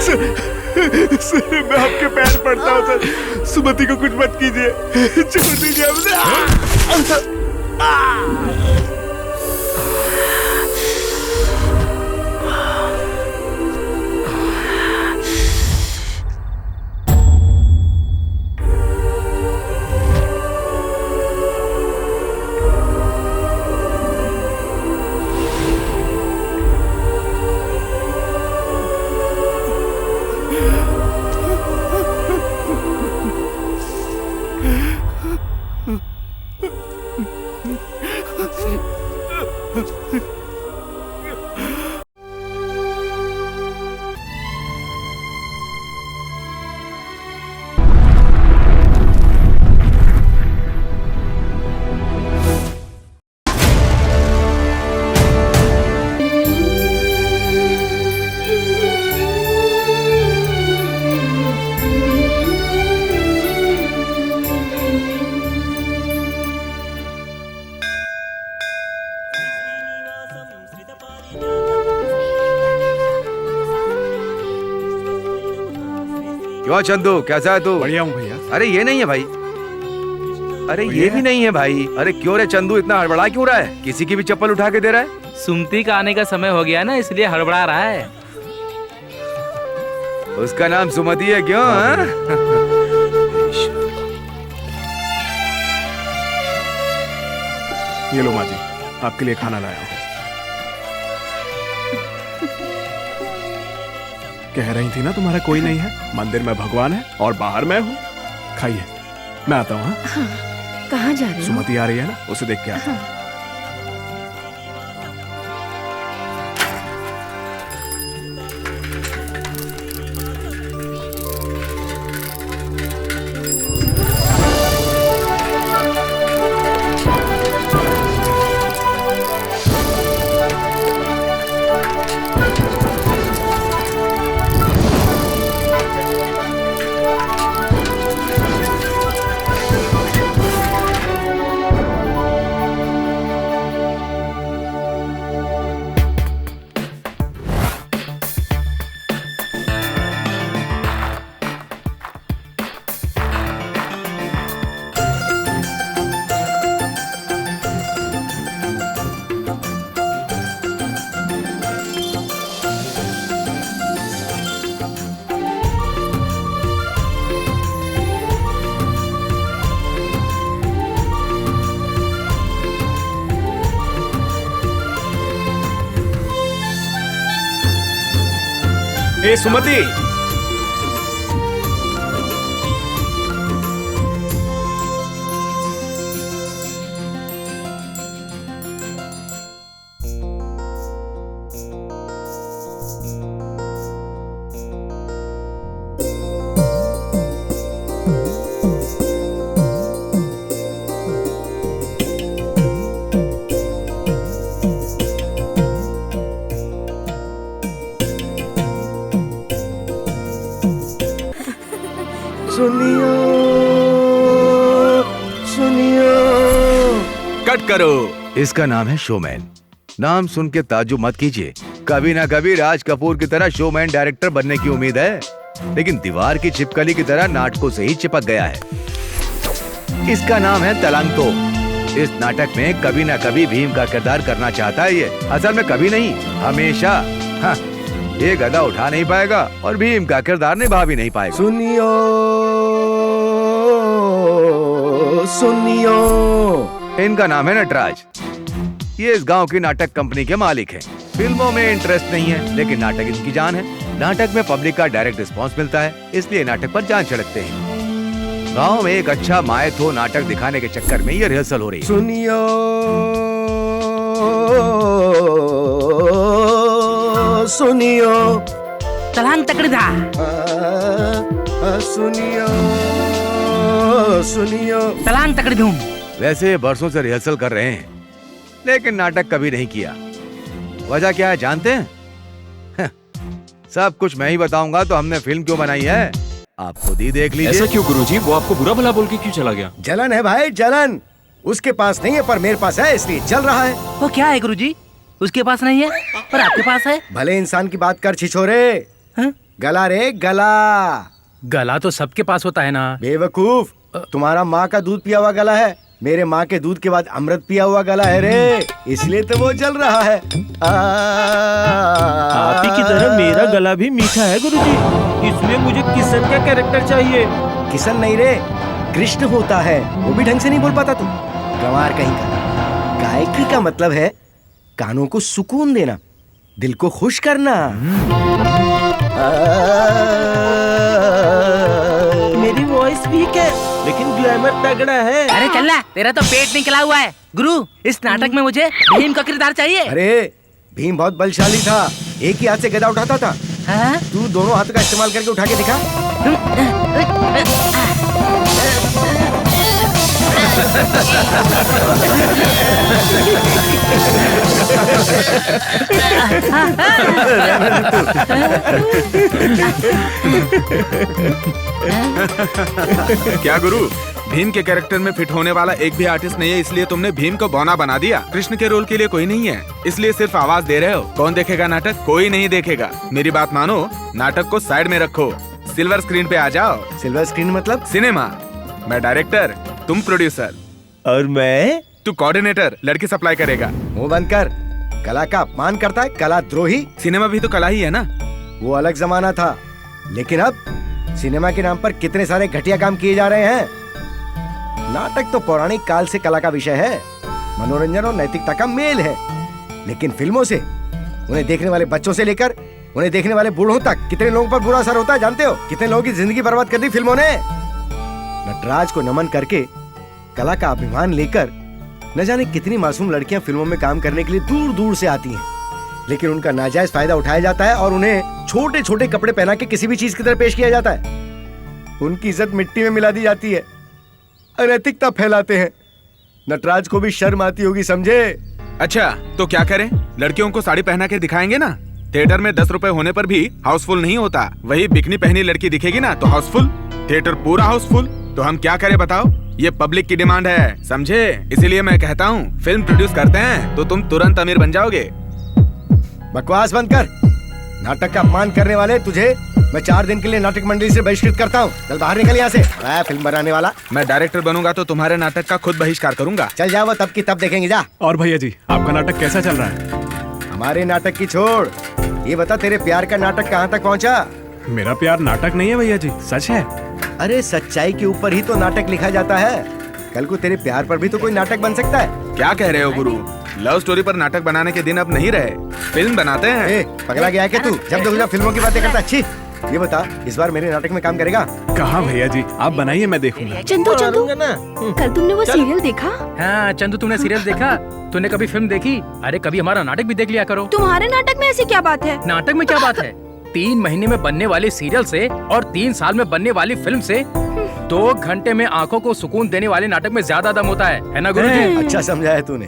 Sir मैं आपके पैर पड़ता हूँ सर, सुमति को कुछ मत कीजिए, छोड़ दीजिए हमसे। क्यों चंदू, कैसा है तू? बढ़िया हूँ भैया। अरे ये नहीं है भाई, अरे ये भी नहीं है भाई। अरे क्यों रे चंदू, इतना हड़बड़ा क्यों रहा है? किसी की भी चप्पल उठा के दे रहा है? सुमति का आने का समय हो गया ना, इसलिए हड़बड़ा रहा है। उसका नाम सुमति है क्यों? ये लो माँ जी, आपके लिए खाना लाया हूँ। कह रही थी ना तुम्हारा कोई नहीं है, मंदिर में भगवान है और बाहर मैं हूँ। खाइए, मैं आता हूँ। हाँ, कहाँ जा रहे हो? सुमति आ रही है ना, उसे देख के आता हूँ। हाँ। ए सुमति, सुनियो सुनियो। कट करो। इसका नाम है शोमैन। नाम सुन के ताज्जुब मत कीजिए, कभी ना कभी राज कपूर की तरह शोमैन डायरेक्टर बनने की उम्मीद है, लेकिन दीवार की छिपकली की तरह नाटकों से ही चिपक गया है। इसका नाम है तलांतो। इस नाटक में कभी ना कभी भीम का किरदार करना चाहता है ये, असल में कभी नहीं, हमेशा। हाँ, ये गदा उठा नहीं पाएगा और भीम का किरदार निभा भी नहीं पाएगा। सुनियो सुनियो। इनका नाम है नटराज। ये इस गांव की नाटक कंपनी के मालिक हैं। फिल्मों में इंटरेस्ट नहीं है, लेकिन नाटक इनकी जान है। नाटक में पब्लिक का डायरेक्ट रिस्पांस मिलता है, इसलिए नाटक पर जान छिड़कते हैं। गांव में एक अच्छा मायथो नाटक दिखाने के चक्कर में ये रिहर्सल हो रही है। सुनियो सुनियो। तलान तकड़ी था। सुनियो सुनियो। तलान तकड़ी धूम। वैसे बरसों से रिहर्सल कर रहे हैं, लेकिन नाटक कभी नहीं किया। वजह क्या है जानते हैं? सब कुछ मैं ही बताऊंगा तो हमने फिल्म क्यों बनाई है, आप खुद ही देख लीजिए। ऐसा क्यों गुरुजी? वो आपको बुरा भला बोल के क्यों चला गया? जलन है भाई, जलन। उसके पास नहीं है पर मेरे पास है, इसलिए चल रहा है। वो क्या है गुरुजी? उसके पास नहीं है पर आपके पास है। भले इंसान की बात कर छिछोरे। हाँ? गला रे गला। गला तो सबके पास होता है ना। बेवकूफ, तुम्हारा माँ का दूध पिया हुआ गला है, मेरे माँ के दूध के बाद अमृत पिया हुआ गला है रे, इसलिए तो वो जल रहा है। आप ही की तरह मेरा गला भी मीठा है गुरुजी, इसलिए मुझे किशन का कैरेक्टर चाहिए। किशन नहीं रे, कृष्ण होता है। वो भी ढंग से नहीं बोल पाता तू, गंवार कहीं का। गायत्री का मतलब है कानों को सुकून देना, दिल को खुश करना। मेरी वॉइस वीक है लेकिन ग्लैमर तगड़ा है। अरे चलना, तेरा तो पेट निकला हुआ है। गुरु, इस नाटक में मुझे भीम का किरदार चाहिए। अरे भीम बहुत बलशाली था, एक ही हाथ से गदा उठाता था। हाँ? तू दोनों हाथों का इस्तेमाल करके उठा के दिखा। क्या गुरु, भीम के कैरेक्टर में फिट होने वाला एक भी आर्टिस्ट नहीं है, इसलिए तुमने भीम को बौना बना दिया। कृष्ण के रोल के लिए कोई नहीं है, इसलिए सिर्फ आवाज दे रहे हो। कौन देखेगा नाटक? कोई नहीं देखेगा। मेरी बात मानो, नाटक को साइड में रखो, सिल्वर स्क्रीन पे आ जाओ। सिल्वर स्क्रीन मतलब? सिनेमा। मैं डायरेक्टर, तुम प्रोड्यूसर। और मैं? तू कोऑर्डिनेटर, लड़की सप्लाई करेगा। मुंह बंद कर, कला का अपमान करता है, कला द्रोही। सिनेमा भी तो कला ही है ना। वो अलग जमाना था, लेकिन अब सिनेमा के नाम पर कितने सारे घटिया काम किए जा रहे हैं। नाटक तो पौराणिक काल से कला का विषय है, मनोरंजन और नैतिकता का मेल है। लेकिन फिल्मों से उन्हें देखने वाले बच्चों से लेकर उन्हें देखने वाले बूढ़ों तक कितने लोगों पर बुरा असर होता है जानते हो? कितने लोगों की जिंदगी बर्बाद कर दी फिल्मों ने। नटराज को नमन करके, कला का अभिमान लेकर, न जाने कितनी मासूम लड़कियां फिल्मों में काम करने के लिए दूर दूर से आती हैं, लेकिन उनका नाजायज फायदा उठाया जाता है और उन्हें छोटे छोटे कपड़े पहना के किसी भी चीज की तरह पेश किया जाता है। उनकी इज्जत मिट्टी में मिला दी जाती है, अनैतिकता फैलाते हैं। नटराज को भी शर्म आती होगी, समझे? अच्छा तो क्या करें? लड़कियों को साड़ी पहना के दिखाएंगे ना। थिएटर में 10 रुपए होने पर भी हाउसफुल नहीं होता, वही बिकनी पहनी लड़की दिखेगी ना तो हाउसफुल, थिएटर पूरा हाउसफुल। तो हम क्या करें बताओ? ये पब्लिक की डिमांड है, समझे? इसीलिए मैं कहता हूँ फिल्म प्रोड्यूस करते हैं तो तुम तुरंत अमीर बन जाओगे। बकवास बंद कर। नाटक का अपमान करने वाले तुझे मैं 4 दिन के लिए नाटक मंडली से बहिष्कृत करता हूँ। चल बाहर निकल यहाँ से, फिल्म बनाने वाला। मैं डायरेक्टर बनूंगा तो तुम्हारे नाटक का खुद बहिष्कार करूंगा। चल जाओ, तब की तब देखेंगे, जा। और भैया जी, आपका नाटक कैसा चल रहा है? हमारे नाटक की छोड़, ये बता तेरे प्यार का नाटक कहाँ तक पहुँचा? मेरा प्यार नाटक नहीं है भैया जी, सच है। अरे सच्चाई के ऊपर ही तो नाटक लिखा जाता है। कल को तेरे प्यार पर भी तो कोई नाटक बन सकता है। क्या कह रहे हो गुरु? लव स्टोरी पर नाटक बनाने के दिन अब नहीं रहे, फिल्म बनाते हैं। पगला गया है क्या तू? जब देखो जब फिल्मों की बातें करता। अच्छी ये बता, इस बार मेरे नाटक में काम करेगा? कहाँ भैया जी, आप बनाइए, मैं देखूंगा। चंदू चंदू, कल तुमने वो सीरियल देखा? हाँ चंदू, तुमने सीरियल देखा? तूने कभी फिल्म देखी? अरे कभी हमारा नाटक भी देख लिया करो। तुम्हारे नाटक में ऐसी क्या बात है? नाटक में क्या बात है? 3 महीने में बनने वाली सीरियल से और 3 साल में बनने वाली फिल्म से 2 घंटे में आंखों को सुकून देने वाले नाटक में ज्यादा दम होता है ना गुरुजी? अच्छा समझा है तूने।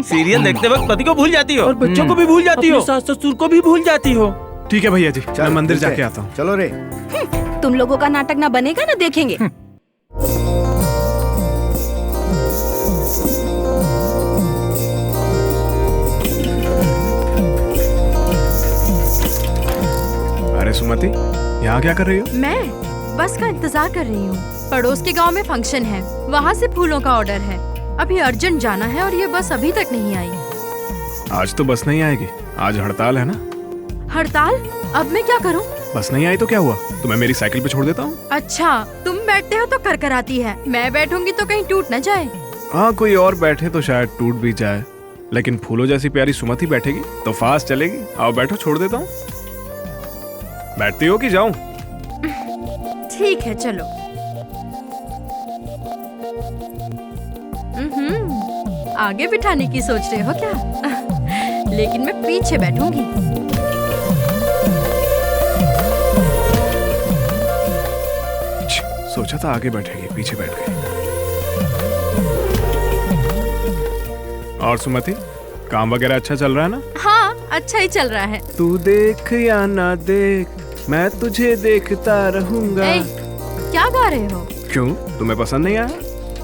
सीरियल देखते वक्त पति को भूल जाती हो और बच्चों को भी भूल जाती हो, सास ससुर को भी भूल जाती हो। ठीक है भैया जी, मैं मंदिर ठीक है। जाके आता हूँ। चलो रे। तुम लोगों का नाटक ना बनेगा ना देखेंगे। अरे सुमति, यहाँ क्या कर रही हो? मैं बस का इंतजार कर रही हूँ। पड़ोस के गांव में फंक्शन है, वहाँ से फूलों का ऑर्डर है। अभी अर्जेंट जाना है और ये बस अभी तक नहीं आई। आज तो बस नहीं आएगी, आज हड़ताल है ना। हड़ताल? अब मैं क्या करूँ? बस नहीं आई तो क्या हुआ, तुम्हें मेरी साइकिल पे छोड़ देता हूँ। अच्छा, तुम बैठते हो तो कर आती है, मैं बैठूंगी तो कहीं टूट न जाए। हाँ, कोई और बैठे तो शायद टूट भी जाए, लेकिन फूलों जैसी प्यारी सुमति बैठेगी तो फास्ट चलेगी। आओ बैठो, छोड़ देता हूँ। बैठती हो कि जाऊं? ठीक है चलो। आगे बिठाने की सोच रहे हो क्या? लेकिन मैं पीछे बैठूंगी। सोचा था आगे बैठेगी, पीछे बैठ गई। और सुमति, काम वगैरह अच्छा चल रहा है ना? हाँ, अच्छा ही चल रहा है। तू देख या ना देख, मैं तुझे देखता रहूंगा। क्या गा रहे हो? क्यों, तुम्हें पसंद नहीं आया?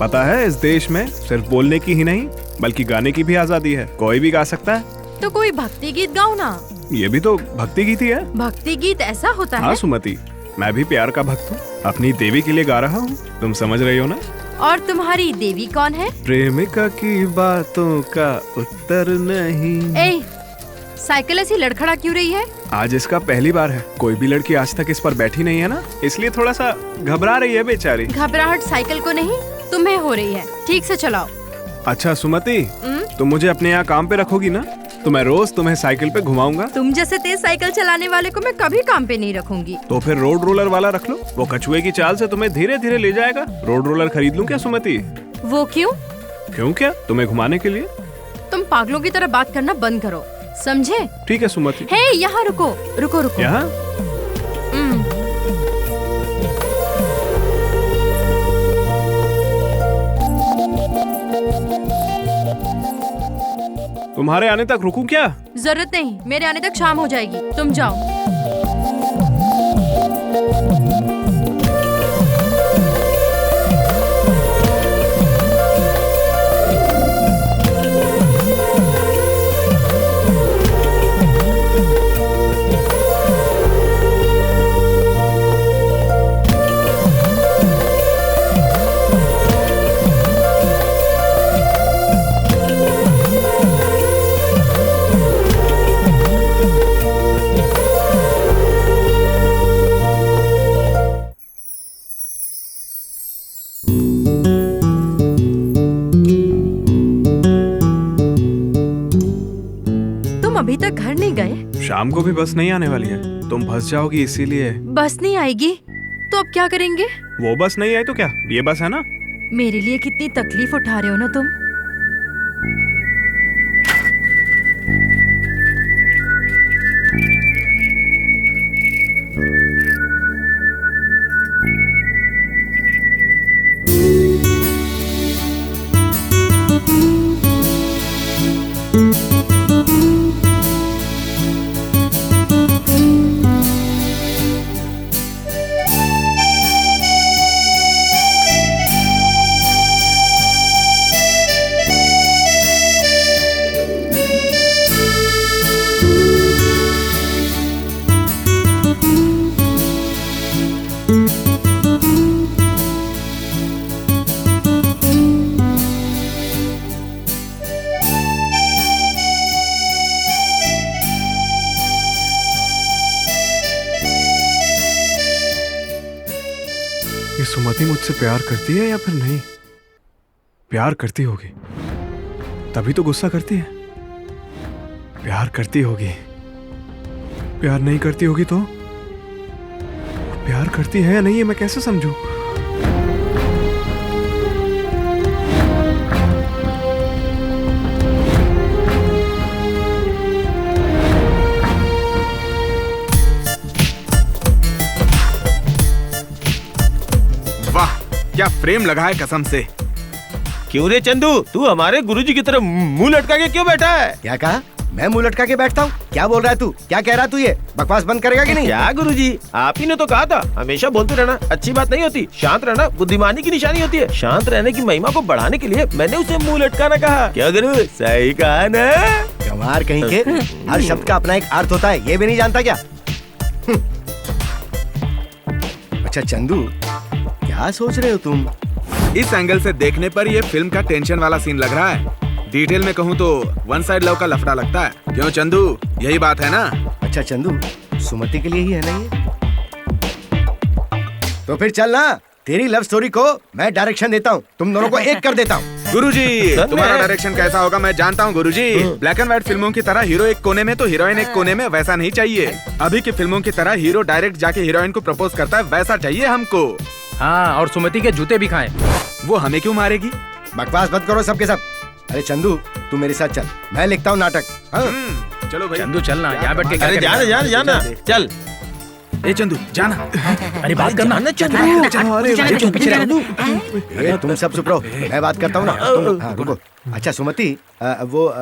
पता है, इस देश में सिर्फ बोलने की ही नहीं बल्कि गाने की भी आजादी है, कोई भी गा सकता है। तो कोई भक्ति गीत गाओ ना। ये भी तो भक्ति गीत ही है। भक्ति गीत ऐसा होता हाँ है। सुमति, मैं भी प्यार का भक्त हूँ, अपनी देवी के लिए गा रहा हूँ, तुम समझ रही हो ना। और तुम्हारी देवी कौन है? प्रेमिका की बातों का उत्तर नहीं। ए, साइकिल ऐसी लड़खड़ा क्यों रही है? आज इसका पहली बार है, कोई भी लड़की आज तक इस पर बैठी नहीं है ना, इसलिए थोड़ा सा घबरा रही है बेचारी। घबराहट साइकिल को नहीं, तुम्हें हो रही है। ठीक से चलाओ। अच्छा सुमति, तुम मुझे अपने यहाँ काम पे रखोगी ना, तो मैं रोज तुम्हें साइकिल पे घुमाऊंगा। तुम जैसे तेज साइकिल चलाने वाले को मैं कभी काम पे नहीं रखूंगी। तो फिर रोड रोलर वाला रख लो, वो कछुए की चाल से तुम्हें धीरे धीरे ले जाएगा। रोड रोलर खरीद लूं क्या सुमति? वो क्यों? क्यों क्या, तुम्हें घुमाने के लिए। तुम पागलों की तरह बात करना बंद करो, समझे? ठीक है सुमति। हे, यहाँ रुको रुको रुको। यहाँ? तुम्हारे आने तक रुकूं क्या? जरूरत नहीं, मेरे आने तक शाम हो जाएगी, तुम जाओ। अभी तक घर नहीं गए? शाम को भी बस नहीं आने वाली है, तुम फंस जाओगी इसीलिए। बस नहीं आएगी तो अब क्या करेंगे? वो बस नहीं आई तो क्या, ये बस है ना। मेरे लिए कितनी तकलीफ उठा रहे हो ना तुम। ये सुमति मुझसे प्यार करती है या फिर नहीं? प्यार करती होगी तभी तो गुस्सा करती है। प्यार करती होगी, प्यार नहीं करती होगी तो? प्यार करती है या नहीं, ये मैं कैसे समझूं? क्या फ्रेम लगा है कसम से। क्यों रे चंदू, तू हमारे गुरुजी की तरफ मुंह लटका के क्यों बैठा है? क्या कहा? मैं मुंह लटका के बैठता हूँ? क्या बोल रहा है तू? क्या कह रहा है तू? ये बकवास बंद करेगा कि नहीं? क्या गुरुजी, आप ही ने तो कहा था हमेशा बोलते रहना अच्छी बात नहीं होती, शांत रहना बुद्धिमानी की निशानी होती है। शांत रहने की महिमा को बढ़ाने के लिए मैंने उसे मुंह लटकाना कहा। क्या गुरु, सही कहा ना? गंवार कहीं के, हर शब्द का अपना एक अर्थ होता है, ये भी नहीं जानता क्या? अच्छा चंदू, क्या सोच रहे हो तुम? इस एंगल से देखने पर ये फिल्म का टेंशन वाला सीन लग रहा है। डिटेल में कहूँ तो वन साइड लव का लफड़ा लगता है। क्यों चंदू, यही बात है ना? अच्छा चंदू, सुमति के लिए ही है ना ये? तो फिर चल ना, तेरी लव स्टोरी को मैं डायरेक्शन देता हूँ, तुम दोनों को एक कर देता हूँ। गुरुजी, तुम्हारा डायरेक्शन कैसा होगा मैं जानता हूँ गुरुजी। ब्लैक एंड व्हाइट फिल्मों की तरह हीरो एक कोने में तो हीरोइन एक कोने में, वैसा नहीं चाहिए। अभी की फिल्मों की तरह हीरो डायरेक्ट जाके हीरोइन को प्रपोज करता है, वैसा चाहिए हमको। हाँ, और सुमति के जूते भी खाएं। वो हमें क्यों मारेगी? बकवास बंद करो सबके सब। अरे चंदू, तू मेरे साथ चल, मैं लिखता हूँ नाटक। हाँ? चलो भाई। चंदू चलना, यहाँ बैठ के क्या अरे करेगा? जाना जाना जाना, चल। ए चंदू जाना। अरे बात करना। अरे तुम सब चुप रहो, मैं बात करता हूँ ना। तुम हाँ रुको। अच्छा सुमति, वो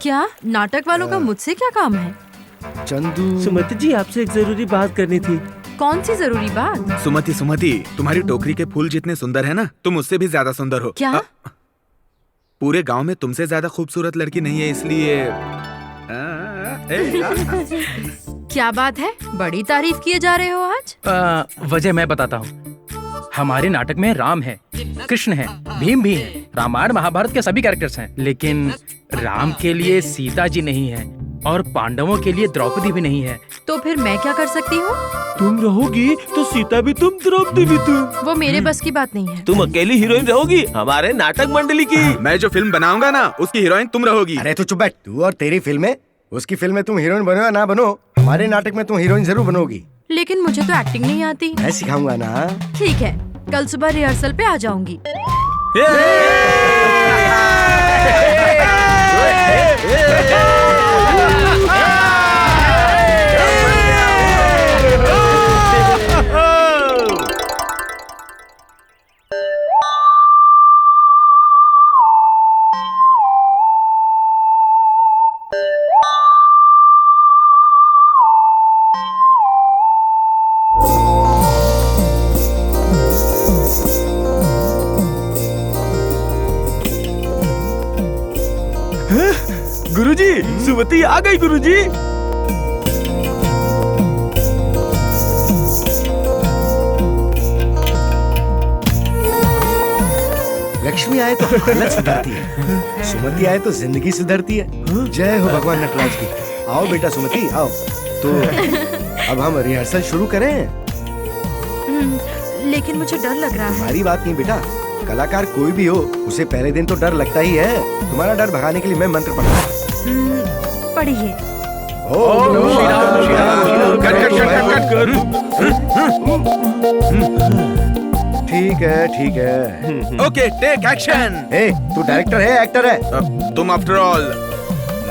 क्या नाटक वालों का मुझसे क्या काम है? चंदू, सुमति जी आपसे एक जरूरी बात करनी थी। कौन सी जरूरी बात? सुमति सुमति, तुम्हारी टोकरी के फूल जितने सुंदर है ना, तुम उससे भी ज्यादा सुंदर हो। क्या? पूरे गांव में तुमसे ज्यादा खूबसूरत लड़की नहीं है, इसलिए क्या बात है, बड़ी तारीफ किए जा रहे हो आज। वजह मैं बताता हूँ। हमारे नाटक में राम है, कृष्ण है, भीम भी है, रामायण महाभारत के सभी कैरेक्टर्स हैं, लेकिन राम के लिए सीता जी नहीं है और पांडवों के लिए द्रौपदी भी नहीं है। तो फिर मैं क्या कर सकती हूँ? तुम रहोगी तो सीता भी तुम, द्रौपदी भी तुम। वो मेरे बस की बात नहीं है। तुम अकेली हीरोइन रहोगी हमारे नाटक मंडली की। मैं जो फिल्म बनाऊंगा ना उसकी हीरोइन तुम रहोगी। अरे तो चुप बैठ, तू और तेरी फिल्म में, उसकी फिल्म में तुम हीरोइन बनो या ना बनो, हमारे नाटक में तुम हीरोइन जरूर बनोगी। लेकिन मुझे तो एक्टिंग नहीं आती। मैं सिखाऊंगा ना। ठीक है, कल सुबह रिहर्सल पे आ जाऊंगी। गुरुजी, सुमति आ गई गुरुजी। लक्ष्मी आए तो हालत सुधरती है, सुमति आए तो जिंदगी सुधरती है। जय हो भगवान नटराज की। आओ बेटा सुमति आओ। तो अब हम रिहर्सल शुरू करें? लेकिन मुझे डर लग रहा है। हमारी बात नहीं बेटा, कलाकार कोई भी हो उसे पहले दिन तो डर लगता ही है। तुम्हारा डर भगाने के लिए मैं मंत्र पढ़ूंगा। पढ़िए। ओम नमः ठीक है ठीक है। Okay, take action. ए, तू डायरेक्टर है एक्टर है? तुम आफ्टर ऑल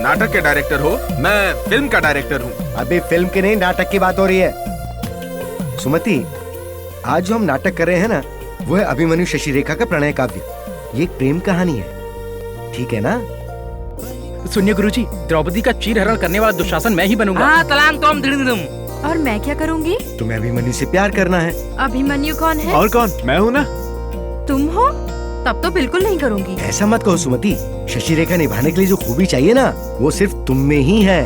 नाटक के डायरेक्टर हो, मैं फिल्म का डायरेक्टर हूँ। अभी फिल्म की नहीं, नाटक की बात हो रही है। सुमति, आज जो हम नाटक कर रहे हैं ना, वो है अभिमन्यु शशि रेखा का प्रणय काव्य। ये एक प्रेम कहानी है, ठीक है ना? सुनिए गुरुजी, द्रौपदी का चीरहरण करने वाला दुशासन मैं ही बनूंगा। हाँ, तलांग तोम दिड़िंगदुम। और मैं क्या करूँगी? तुम्हें अभिमन्यु से प्यार करना है। अभिमन्यु कौन है? और कौन? मैं हूँ ना। तुम हो? तब तो बिल्कुल नहीं करूँगी। ऐसा मत कहो सुमति, शशि रेखा निभाने के लिए जो खूबी चाहिए ना, वो सिर्फ तुम में ही है।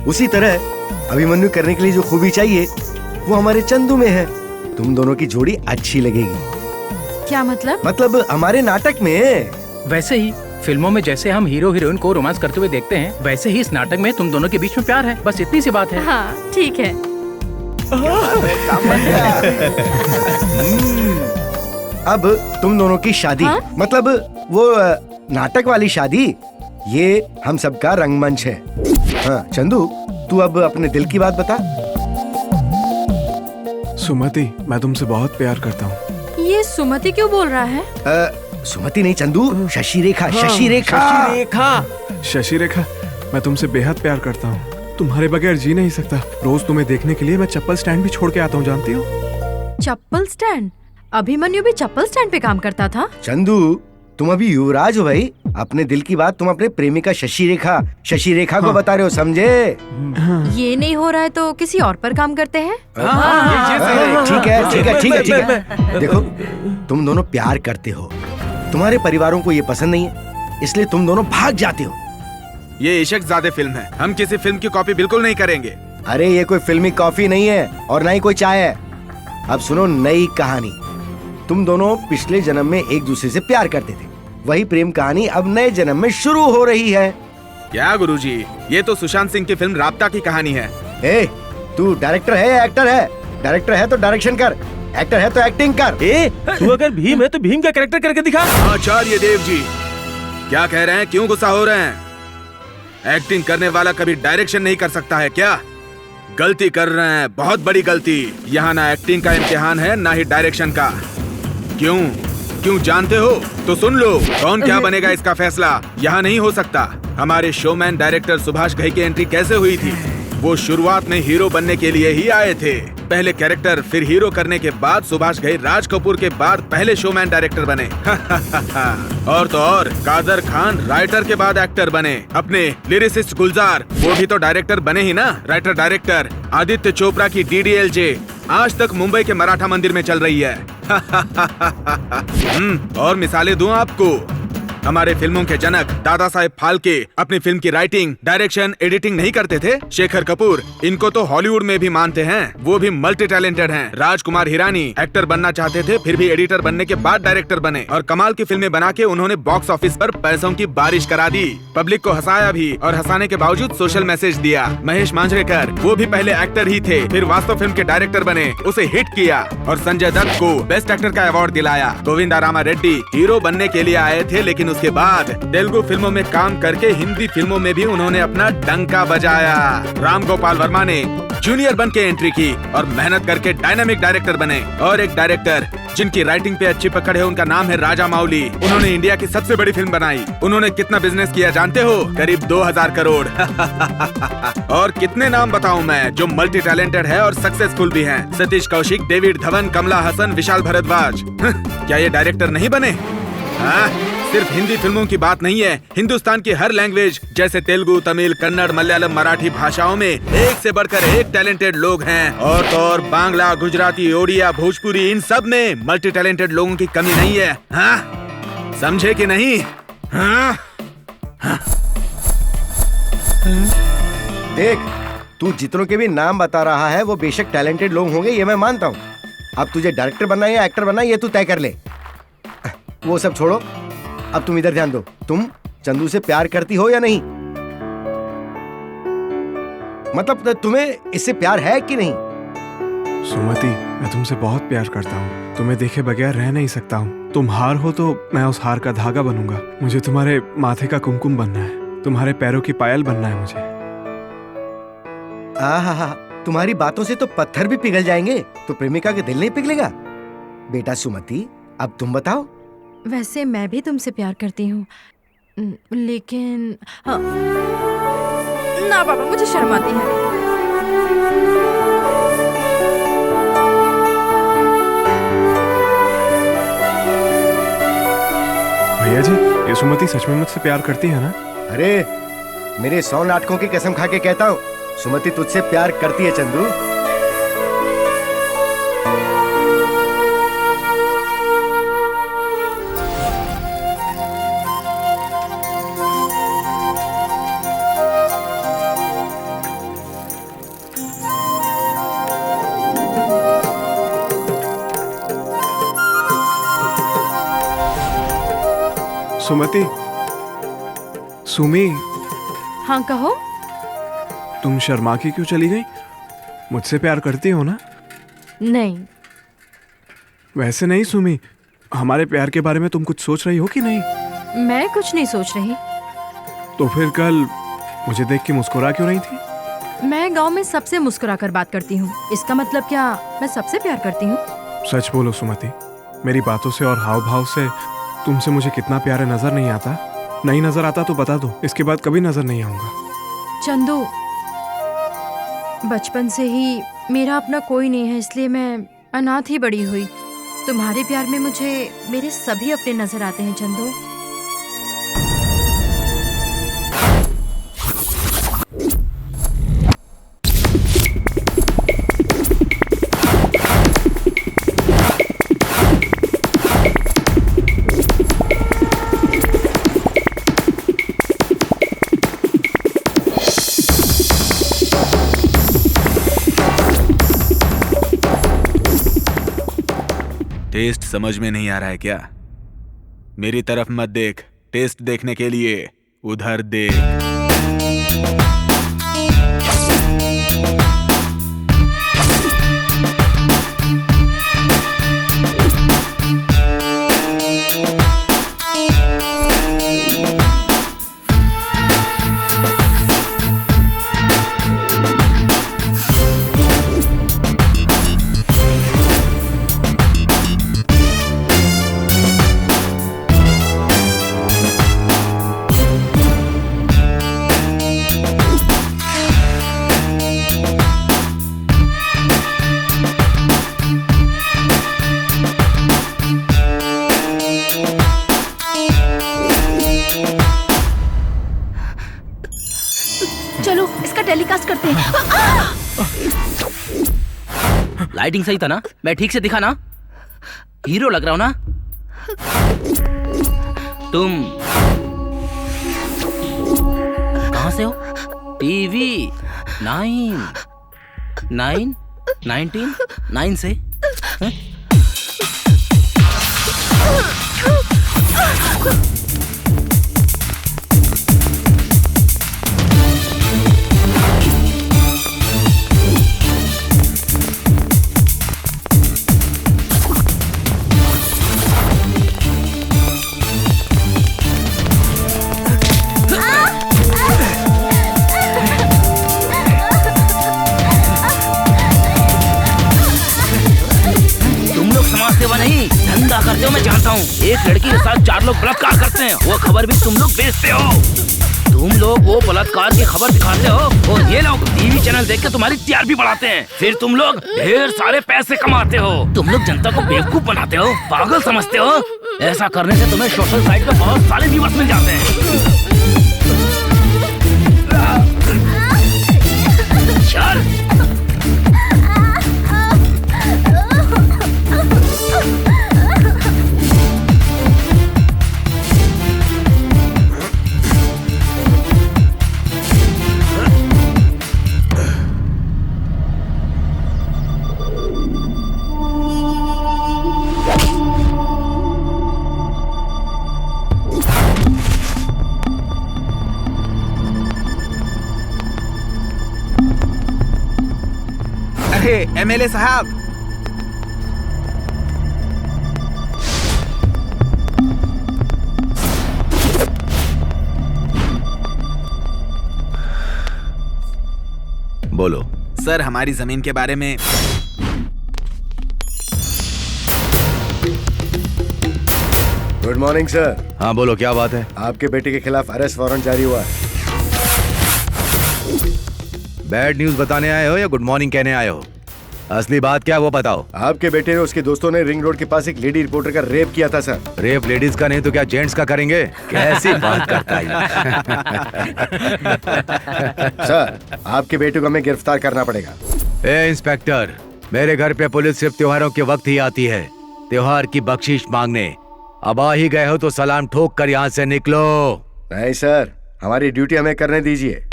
उसी तरह अभिमन्यु करने के लिए जो खूबी चाहिए, वो हमारे चंदू में है। तुम दोनों की जोड़ी अच्छी लगेगी। क्या मतलब? मतलब हमारे नाटक में। वैसे ही फिल्मों में जैसे हम हीरो हीरोइन को रोमांस करते हुए देखते हैं, वैसे ही इस नाटक में तुम दोनों के बीच में प्यार है। बस इतनी सी बात है। हाँ ठीक है। अब तुम दोनों की शादी, हाँ? मतलब वो नाटक वाली शादी, ये हम सबका रंगमंच है। हाँ चंदू, तू अब अपने दिल की बात बता। सुमति, मैं तुमसे बहुत प्यार करता हूँ। ये सुमति क्यों बोल रहा है? सुमति नहीं चंदू, शशि रेखा। शशि रेखा, शशि रेखा। शशि रेखा, मैं तुमसे बेहद प्यार करता हूँ। तुम्हारे बगैर जी नहीं सकता। रोज तुम्हें देखने के लिए मैं चप्पल स्टैंड भी छोड़ के आता हूँ, जानती हो? चप्पल स्टैंड? अभिमन्यु भी चप्पल स्टैंड पे काम करता था? चंदू, तुम अभी युवराज हो भाई। अपने दिल की बात तुम अपने प्रेमिका शशि रेखा को बता रहे हो, समझे? ये नहीं हो रहा है तो किसी और पर काम करते हैं। ठीक है ठीक है ठीक है ठीक है। देखो, तुम दोनों प्यार करते हो, तुम्हारे परिवारों को ये पसंद नहीं है, इसलिए तुम दोनों भाग जाते हो। ये इश्क ज़्यादा फिल्म है, हम किसी फिल्म की कॉपी बिल्कुल नहीं करेंगे। अरे ये कोई फिल्मी कॉफी नहीं है और ना ही कोई चाय है। अब सुनो नई कहानी। तुम दोनों पिछले जन्म में एक दूसरे से प्यार करते थे, वही प्रेम कहानी अब नए जन्म में शुरू हो रही है। क्या गुरुजी, ये तो सुशांत सिंह की फिल्म राब्ता की कहानी है। ए, तू डायरेक्टर है या एक्टर है? डायरेक्टर है तो डायरेक्शन कर, एक्टर है तो एक्टिंग कर। ए, तू अगर भीम है तो भीम का कैरेक्टर करके दिखा। आचार्य देव जी, क्या कह रहे हैं? क्यों गुस्सा हो रहे हैं? एक्टिंग करने वाला कभी डायरेक्शन नहीं कर सकता है क्या? गलती कर रहे हैं, बहुत बड़ी गलती। यहाँ ना एक्टिंग का इम्तिहान है, ना ही डायरेक्शन का। क्यों जानते हो? तो सुन लो, कौन क्या बनेगा इसका फैसला यहाँ नहीं हो सकता। हमारे शोमैन डायरेक्टर सुभाष घई की एंट्री कैसे हुई थी? वो शुरुआत में हीरो बनने के लिए ही आए थे। पहले कैरेक्टर फिर हीरो करने के बाद सुभाष घई राज कपूर के बाद पहले शोमैन डायरेक्टर बने। और तो और कादर खान राइटर के बाद एक्टर बने। अपने लिरिसिस्ट गुलजार, वो भी तो डायरेक्टर बने ही ना, राइटर डायरेक्टर। आदित्य चोपड़ा की DDLJ आज तक मुंबई के मराठा मंदिर में चल रही है। और मिसालें दूं आपको, हमारे फिल्मों के जनक दादा साहेब फाल्के अपनी फिल्म की राइटिंग, डायरेक्शन, एडिटिंग नहीं करते थे? शेखर कपूर, इनको तो हॉलीवुड में भी मानते हैं, वो भी मल्टी टैलेंटेड हैं। राजकुमार हिरानी एक्टर बनना चाहते थे, फिर भी एडिटर बनने के बाद डायरेक्टर बने और कमाल की फिल्में बना के उन्होंने बॉक्स ऑफिस पर पैसों की बारिश करा दी। पब्लिक को हंसाया भी और हंसाने के बावजूद सोशल मैसेज दिया। महेश मांजरेकर, वो भी पहले एक्टर ही थे, फिर वास्तव फिल्म के डायरेक्टर बने, उसे हिट किया और संजय दत्त को बेस्ट एक्टर का अवार्ड दिलाया। गोविंदा रामा रेड्डी हीरो बनने के लिए आए थे, लेकिन उसके बाद तेलुगु फिल्मों में काम करके हिंदी फिल्मों में भी उन्होंने अपना डंका बजाया। राम गोपाल वर्मा ने जूनियर बन के एंट्री की और मेहनत करके डायनामिक डायरेक्टर बने। और एक डायरेक्टर जिनकी राइटिंग पे अच्छी पकड़ है, उनका नाम है राजा मौली। उन्होंने इंडिया की सबसे बड़ी फिल्म बनाई। उन्होंने कितना बिजनेस किया जानते हो? करीब 2000 करोड़। और कितने नाम बताऊं मैं जो मल्टी टैलेंटेड है और सक्सेसफुल भी हैं? सतीश कौशिक, डेविड धवन, कमला हसन, विशाल भारद्वाज। क्या ये डायरेक्टर नहीं बने? हाँ? सिर्फ हिंदी फिल्मों की बात नहीं है, हिंदुस्तान की हर लैंग्वेज जैसे तेलुगु, तमिल, कन्नड़, मलयालम, मराठी भाषाओं में एक से बढ़कर एक टैलेंटेड लोग हैं। और तो और बांग्ला, गुजराती, ओडिया, भोजपुरी, इन सब में मल्टी टैलेंटेड लोगों की कमी नहीं है। हाँ? समझे कि नहीं? हाँ? हाँ? देख, तू जितनों के भी नाम बता रहा है वो बेशक टैलेंटेड लोग होंगे, ये मैं मानता हूँ। अब तुझे डायरेक्टर बनना है या एक्टर बनना है ये तू तय कर ले। वो सब छोड़ो, अब तुम इधर ध्यान दो। तुम चंदू से प्यार करती हो या नहीं? मतलब तुम्हें इससे प्यार है कि नहीं? सुमति, मैं तुमसे बहुत प्यार करता हूँ। तुम्हें देखे बगैर रह नहीं सकता हूँ। तुम हार हो तो मैं उस हार का धागा बनूंगा। मुझे तुम्हारे माथे का कुमकुम बनना है, तुम्हारे पैरों की पायल बनना है मुझे। आहा, तुम्हारी बातों से तो पत्थर भी पिघल जाएंगे, तो प्रेमिका के दिल नहीं पिघलेगा? बेटा सुमति, अब तुम बताओ। वैसे मैं भी तुमसे प्यार करती हूँ, लेकिन हाँ। ना बाबा, मुझे शर्म आती है। भैया जी, ये सुमति सच में मुझसे प्यार करती है ना? अरे, मेरे 100 नाटकों की कसम खा के कहता हूँ, सुमति तुझसे प्यार करती है चंदू। सुमति, सुमी। हाँ कहो। तुम शर्मा के क्यों चली गई? मुझसे प्यार करती हो ना? नहीं। वैसे नहीं सुमी, हमारे प्यार के बारे में तुम कुछ सोच रही हो कि नहीं? मैं कुछ नहीं सोच रही। तो फिर कल मुझे देख के मुस्कुरा क्यों रही थी? मैं गांव में सबसे मुस्कुरा कर बात करती हूँ, इसका मतलब क्या मैं सबसे प्यार करती हूँ? सच बोलो सुमति, मेरी बातों से और हाव भाव से तुमसे मुझे कितना प्यार नजर नहीं आता? नहीं नजर आता तो बता दो, इसके बाद कभी नजर नहीं आऊंगा। चंदू, बचपन से ही मेरा अपना कोई नहीं है, इसलिए मैं अनाथ ही बड़ी हुई। तुम्हारे प्यार में मुझे मेरे सभी अपने नजर आते हैं चंदू। टेस्ट समझ में नहीं आ रहा है क्या? मेरी तरफ मत देख, टेस्ट देखने के लिए उधर देख। चलो इसका टेलीकास्ट करते हैं। लाइटिंग सही था ना? मैं ठीक से दिखा ना? हीरो लग रहा हूं ना? तुम से हो? टीवी 9 9 19 9 से हैं? नहीं धंधा करते हो, मैं जानता हूँ। एक लड़की के साथ 4 लोग बलात्कार करते हैं, वो खबर भी तुम लोग बेचते हो। तुम लोग वो बलात्कार की खबर दिखाते हो और ये लोग टीवी चैनल देख के तुम्हारी टीआरपी बढ़ाते हैं। फिर तुम लोग ढेर सारे पैसे कमाते हो। तुम लोग जनता को बेवकूफ बनाते हो, पागल समझते हो। ऐसा करने से तुम्हें सोशल साइट पे बहुत सारे व्यूअर्स मिल जाते हैं। चल एमएलए साहब, बोलो। सर, हमारी जमीन के बारे में गुड मॉर्निंग सर। हाँ बोलो, क्या बात है? आपके बेटे के खिलाफ अरेस्ट वारंट जारी हुआ है। बैड न्यूज बताने आए हो या गुड मॉर्निंग कहने आए हो? असली बात क्या है वो बताओ। आपके बेटे ने उसके दोस्तों ने रिंग रोड के पास एक लेडी रिपोर्टर का रेप किया था सर। रेप लेडीज का नहीं तो क्या जेंट्स का करेंगे? कैसी बात करता है सर, आपके बेटे को हमें गिरफ्तार करना पड़ेगा। ए इंस्पेक्टर, मेरे घर पे पुलिस सिर्फ त्योहारों के वक्त ही आती है, त्योहार की बख्शीश मांगने। अब आ ही गए हो तो सलाम ठोक कर यहाँ से निकलो। नहीं सर, हमारी ड्यूटी हमें करने दीजिए।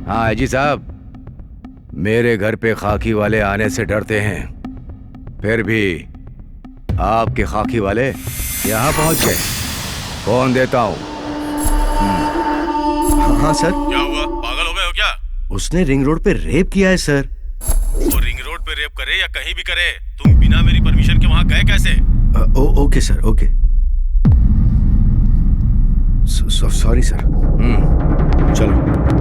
हाँ जी साहब, मेरे घर पे खाकी वाले आने से डरते हैं, फिर भी आपके खाकी वाले यहाँ पहुँच गए। फोन देता हूँ। हाँ सर। क्या हुआ, पागल हो गए हो क्या? उसने रिंग रोड पे रेप किया है सर। वो रिंग रोड पे रेप करे या कहीं भी करे, तुम बिना मेरी परमिशन के वहाँ गए कैसे? Okay sir, okay. Sorry sir. चलो।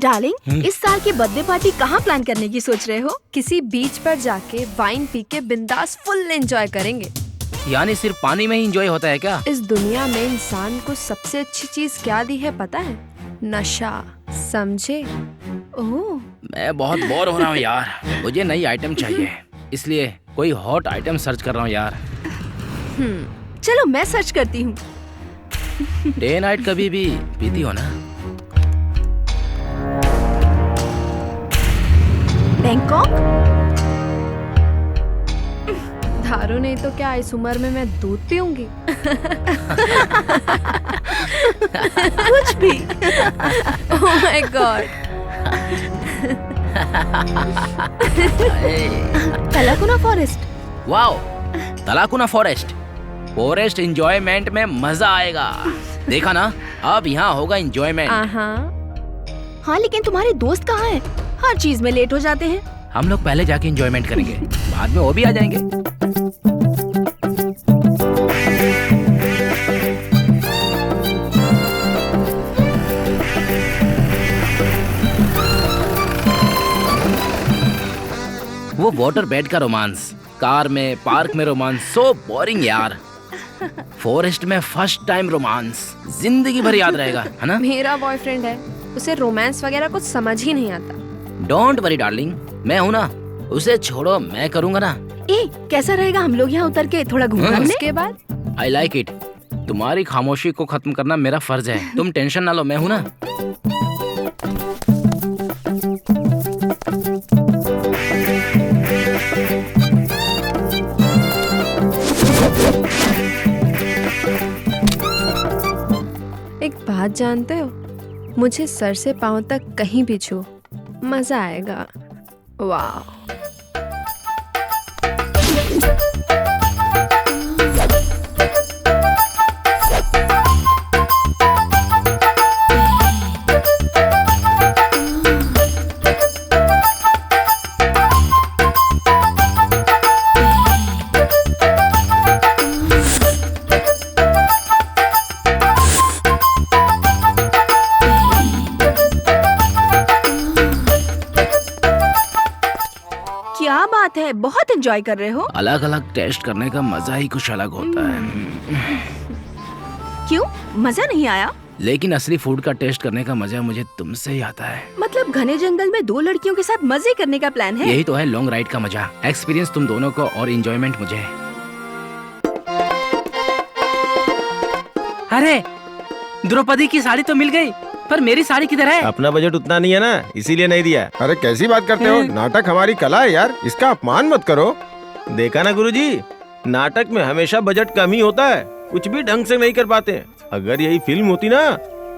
डार्लिंग, इस साल की बर्थडे पार्टी कहाँ प्लान करने की सोच रहे हो? किसी बीच पर जाके वाइन पी के बिंदास फुल एंजॉय करेंगे। यानी सिर्फ पानी में ही एंजॉय होता है क्या? इस दुनिया में इंसान को सबसे अच्छी चीज क्या दी है पता है? नशा, समझे? ओह, मैं बहुत बोर हो रहा हूँ यार, मुझे नई आइटम चाहिए, इसलिए कोई हॉट आइटम सर्च कर रहा हूँ यार। चलो मैं सर्च करती हूँ। डे नाइट कभी भी पीती हो ना? बैंकॉक? दारू नहीं तो क्या इस उम्र में मैं दूध पीऊंगी? कुछ भी। Oh my god. Talakona forest. Wow, Talakona forest. Forest enjoyment में मजा आएगा। देखा ना, अब यहाँ होगा एंजॉयमेंट। हाँ, लेकिन तुम्हारे दोस्त कहाँ हैं? हर चीज में लेट हो जाते हैं। हम लोग पहले जाके एंजॉयमेंट करेंगे, बाद में वो भी आ जाएंगे। वो वाटर बेड का रोमांस, कार में, पार्क में रोमांस, सो बोरिंग यार। फॉरेस्ट में फर्स्ट टाइम रोमांस जिंदगी भर याद रहेगा, है ना? मेरा बॉयफ्रेंड है, उसे रोमांस वगैरह कुछ समझ ही नहीं आता। डोंट वरी डार्लिंग, मैं हूँ ना, उसे छोड़ो, मैं करूँगा ना। कैसा रहेगा हम लोग यहाँ उतर के थोड़ा घूमने? उसके बाद आई लाइक इट। तुम्हारी खामोशी को खत्म करना मेरा फर्ज है। तुम टेंशन ना लो, मैं हूँ ना। बात जानते हो, मुझे सर से पांव तक कहीं भी छू, मजा आएगा। वाह। क्या बात है, बहुत एंजॉय कर रहे हो। अलग अलग टेस्ट करने का मजा ही कुछ अलग होता है। क्यों, मजा नहीं आया? लेकिन असली फूड का टेस्ट करने का मजा मुझे तुमसे ही आता है। मतलब घने जंगल में 2 लड़कियों के साथ मजे करने का प्लान है? यही तो है लॉन्ग राइड का मजा। एक्सपीरियंस तुम दोनों को और एंजॉयमेंट मुझे। अरे द्रौपदी की साड़ी तो मिल गई, पर मेरी साड़ी किधर है? अपना बजट उतना नहीं है ना, इसीलिए नहीं दिया। अरे कैसी बात करते हो, नाटक हमारी कला है यार, इसका अपमान मत करो। देखा ना गुरुजी, नाटक में हमेशा बजट कम ही होता है, कुछ भी ढंग से नहीं कर पाते। अगर यही फिल्म होती ना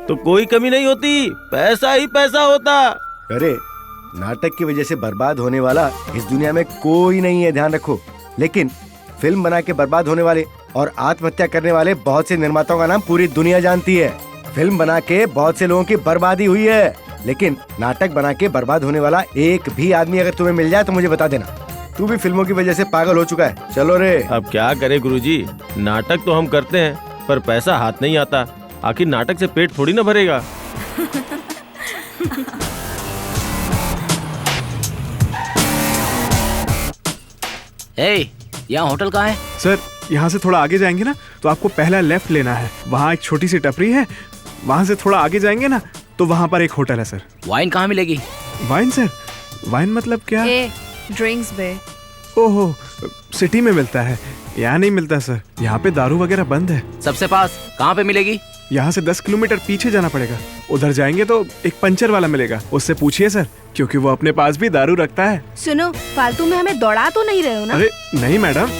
तो कोई कमी नहीं होती, पैसा ही पैसा होता। अरे नाटक की वजह से बर्बाद होने वाला इस दुनिया में कोई नहीं है, ध्यान रखो। लेकिन फिल्म बना के बर्बाद होने वाले और आत्महत्या करने वाले बहुत से निर्माताओं का नाम पूरी दुनिया जानती है। फिल्म बना के बहुत से लोगों की बर्बादी हुई है, लेकिन नाटक बना के बर्बाद होने वाला एक भी आदमी अगर तुम्हें मिल जाए तो मुझे बता देना। तू भी फिल्मों की वजह से पागल हो चुका है। चलो रे। अब क्या करे गुरुजी, नाटक तो हम करते हैं पर पैसा हाथ नहीं आता। आखिर नाटक से पेट थोड़ी ना भरेगा। यहाँ होटल कहाँ है? सर यहाँ से थोड़ा आगे जाएंगे ना तो आपको पहला लेफ्ट लेना है, वहाँ एक छोटी सी टपरी है, वहाँ से थोड़ा आगे जाएंगे ना तो वहाँ पर एक होटल है सर। वाइन कहाँ मिलेगी? वाइन सर, वाइन मतलब क्या? ड्रिंक्स बे। ओहो, सिटी में मिलता है, यहाँ नहीं मिलता सर, यहाँ पे दारू वगैरह बंद है। सबसे पास कहाँ पे मिलेगी? यहाँ से 10 किलोमीटर पीछे जाना पड़ेगा, उधर जाएंगे तो एक पंचर वाला मिलेगा, उससे पूछिए सर, क्योंकि वो अपने पास भी दारू रखता है। सुनो, फालतू में हमें दौड़ा तो नहीं रहे हो ना? अरे नहीं मैडम।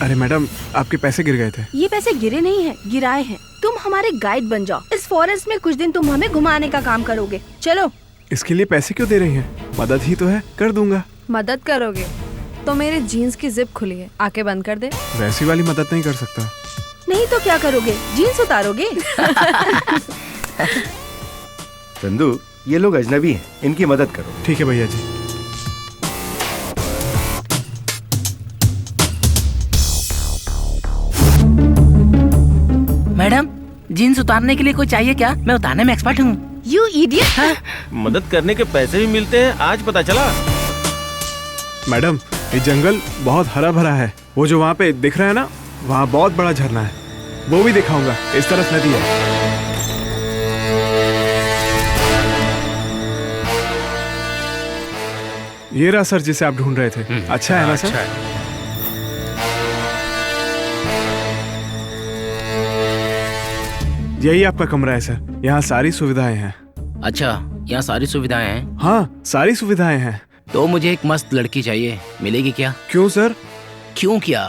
अरे मैडम, आपके पैसे गिर गए थे। ये पैसे गिरे नहीं हैं, गिराए हैं। तुम हमारे गाइड बन जाओ, इस फॉरेस्ट में कुछ दिन तुम हमें घुमाने का काम करोगे। चलो। इसके लिए पैसे क्यों दे रही हैं? मदद ही तो है, कर दूंगा। मदद करोगे तो मेरे जीन्स की जिप खुली है, आके बंद कर दे। वैसी वाली मदद नहीं कर सकता। नहीं तो क्या करोगे, जीन्स उतारोगे? चंदू, ये लोग अजनबी हैं, इनकी मदद करो। ठीक है भैया जी। मैडम, जीन्स उतारने के लिए कोई चाहिए क्या? मैं उतारने में एक्सपर्ट हूँ। You idiot. मदद करने के पैसे भी मिलते हैं, आज पता चला। मैडम, ये जंगल बहुत हरा भरा है, वो जो वहाँ पे दिख रहा है ना, वहाँ बहुत बड़ा झरना है, वो भी दिखाऊंगा। इस तरफ नदी है। ये रहा सर जिसे आप ढूंढ रहे थे। अच्छा है ना सर? यही आपका कमरा है सर, यहाँ सारी सुविधाएं हैं। अच्छा, यहाँ सारी सुविधाएं हैं? हाँ, सारी सुविधाएं हैं। तो मुझे एक मस्त लड़की चाहिए, मिलेगी क्या? क्यों सर? क्यों क्या?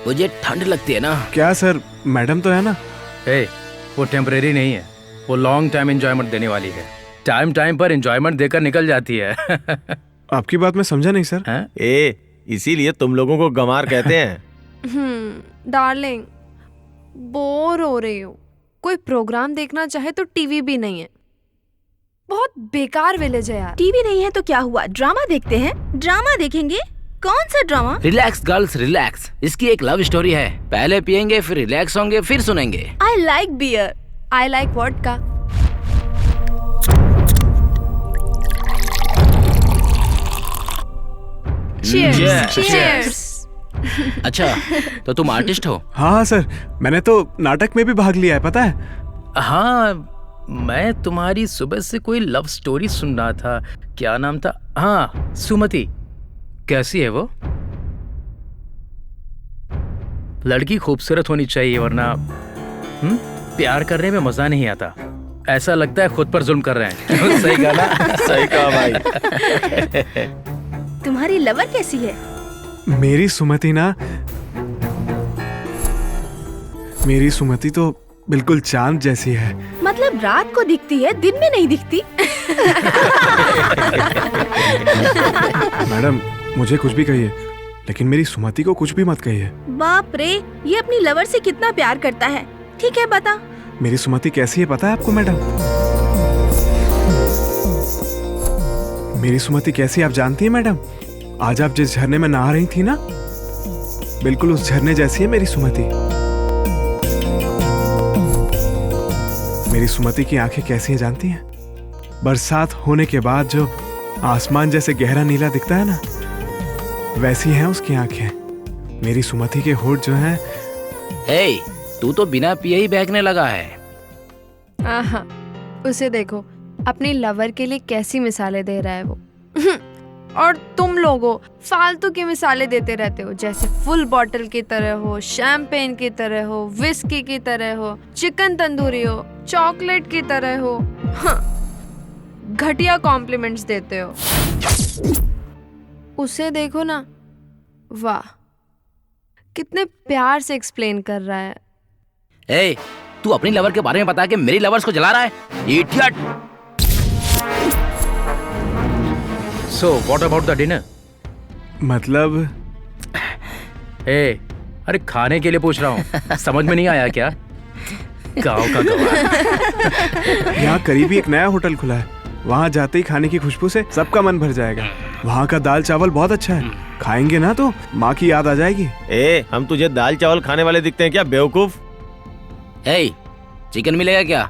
मुझे ठंड लगती है ना। क्या सर, मैडम तो है ना? वो टेम्परेरी नहीं है, वो लॉन्ग टाइम एंजॉयमेंट देने वाली है। टाइम टाइम पर एंजॉयमेंट देकर निकल जाती है। आपकी बात मैं समझा नहीं सर। इसीलिए तुम लोगों को गंवार कहते हैं। डार्लिंग, बोर हो रही हूँ, कोई प्रोग्राम देखना चाहे तो टीवी भी नहीं है, बहुत बेकार विलेज है यार। टीवी नहीं है तो क्या हुआ, ड्रामा देखते हैं। ड्रामा देखेंगे? कौन सा ड्रामा? रिलैक्स गर्ल्स रिलैक्स, इसकी एक लव स्टोरी है। पहले पियेंगे, फिर रिलैक्स होंगे, फिर सुनेंगे। I like beer. I like vodka. Cheers. Cheers. अच्छा, तो तुम आर्टिस्ट हो? हाँ सर, मैंने तो नाटक में भी भाग लिया है, पता है? हाँ, मैं तुम्हारी सुबह से कोई लव स्टोरी सुन रहा था। क्या नाम था? हाँ, सुमति। कैसी है वो? लड़की खूबसूरत होनी चाहिए, वरना प्यार करने में मजा नहीं आता। ऐसा लगता है खुद पर जुल्म कर रहे हैं। सही कहा ना? सही कहा भाई। तुम्हारी लवर कैसी है? मेरी सुमति तो बिल्कुल चांद जैसी है। मतलब रात को दिखती है, दिन में नहीं दिखती। मैडम मुझे कुछ भी कहिए, लेकिन मेरी सुमति को कुछ भी मत कहिए। बाप रे, ये अपनी लवर से कितना प्यार करता है। ठीक है बता। मेरी सुमति कैसी है पता है आपको मैडम? मेरी सुमति कैसी आप जानती है मैडम? आज आप जिस झरने में नहा रही थी ना, बिल्कुल उस झरने जैसी है मेरी सुमति। मेरी सुमति की आंखें कैसी हैं जानती हैं? बरसात होने के बाद जो आसमान जैसे गहरा नीला दिखता है ना, वैसी हैं उसकी आंखें। मेरी सुमति के होठ जो हैं। हे, तू तो बिना पिए ही बहकने लगा है। आहा, उसे देखो, अपनी लवर के लिए कैसी मिसालें दे रहा है वो। और तुम लोगों फालतू की मिसालें देते रहते हो, जैसे फुल बॉटल की तरह हो, शैम्पेन की तरह हो, विस्की की तरह हो, चिकन तंदूरी हो, चॉकलेट की तरह हो। हाँ, घटिया कॉम्प्लीमेंट्स देते हो। उसे देखो ना, वाह, कितने प्यार से एक्सप्लेन कर रहा है। ए, तू अपनी लवर के बारे में बता के मेरी लवर्स को जला रहा है, idiot. So, what about the dinner? मतलब अरे खाने के लिए पूछ रहा हूँ, समझ में नहीं आया क्या? गाँव का गवाह। यहाँ करीब ही एक नया होटल खुला है, वहाँ जाते ही खाने की खुशबू से सबका मन भर जाएगा। वहाँ का दाल चावल बहुत अच्छा है, खाएंगे ना तो माँ की याद आ जाएगी। हम तुझे दाल चावल खाने वाले दिखते हैं क्या बेवकूफ? चिकन मिलेगा क्या?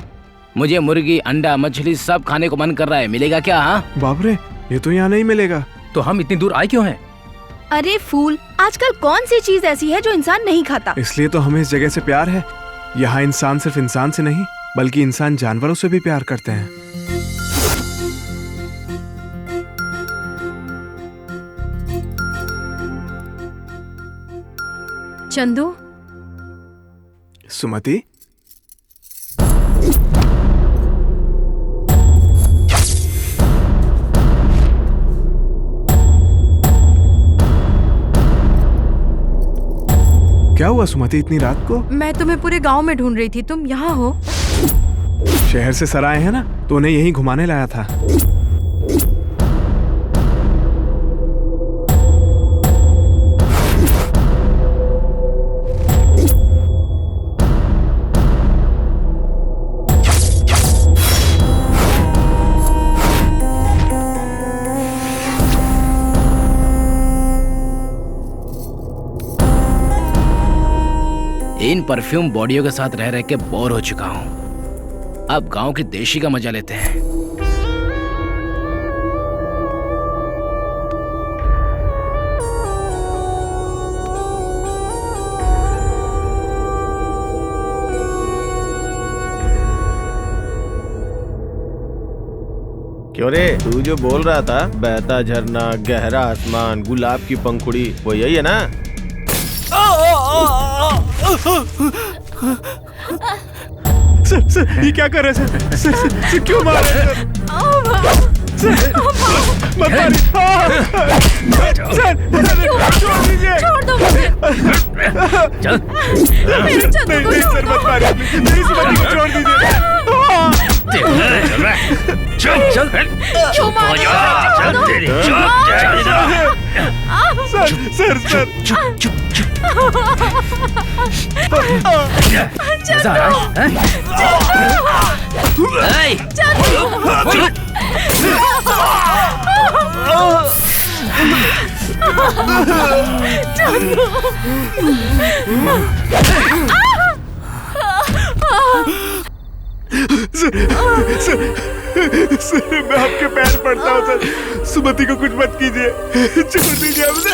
मुझे मुर्गी, अंडा, मछली सब खाने को मन कर रहा है, मिलेगा क्या? हाँ बाप रे, ये तो यहाँ नहीं मिलेगा। तो हम इतनी दूर आए क्यों हैं? अरे फूल, आजकल कौन सी चीज ऐसी है जो इंसान नहीं खाता? इसलिए तो हमें इस जगह से प्यार है। यहाँ इंसान सिर्फ इंसान से नहीं, बल्कि इंसान जानवरों से भी प्यार करते हैं। चंदू, सुमति, क्या हुआ सुमति इतनी रात को? मैं तुम्हें पूरे गांव में ढूंढ रही थी, तुम यहाँ हो? शहर से सर आए हैं ना, तो उन्हें यहीं घुमाने लाया था। इन परफ्यूम बॉडियों के साथ रह रह के बोर हो चुका हूँ। अब गांव की देशी का मजा लेते हैं। क्यों रे, तू जो बोल रहा था बहता झरना, गहरा आसमान, गुलाब की पंखुड़ी, वो यही है ना? सर ये क्या कर रहे हैं सर क्यों मार रहे हैं सर? मत मारिए सर, छोड़ दीजिए। छोड़ दो मुझे। चल। मेरे चंदू को नहीं सर, मत मारिए, मेरी सुमति को छोड़ दीजिए। चल चल क्यों मार रहे हो? सर मजा आ रहा है? सर मैं आपके पैर पड़ता हूँ सर, सुमति को कुछ मत कीजिए, छोड़ दीजिए हमसे।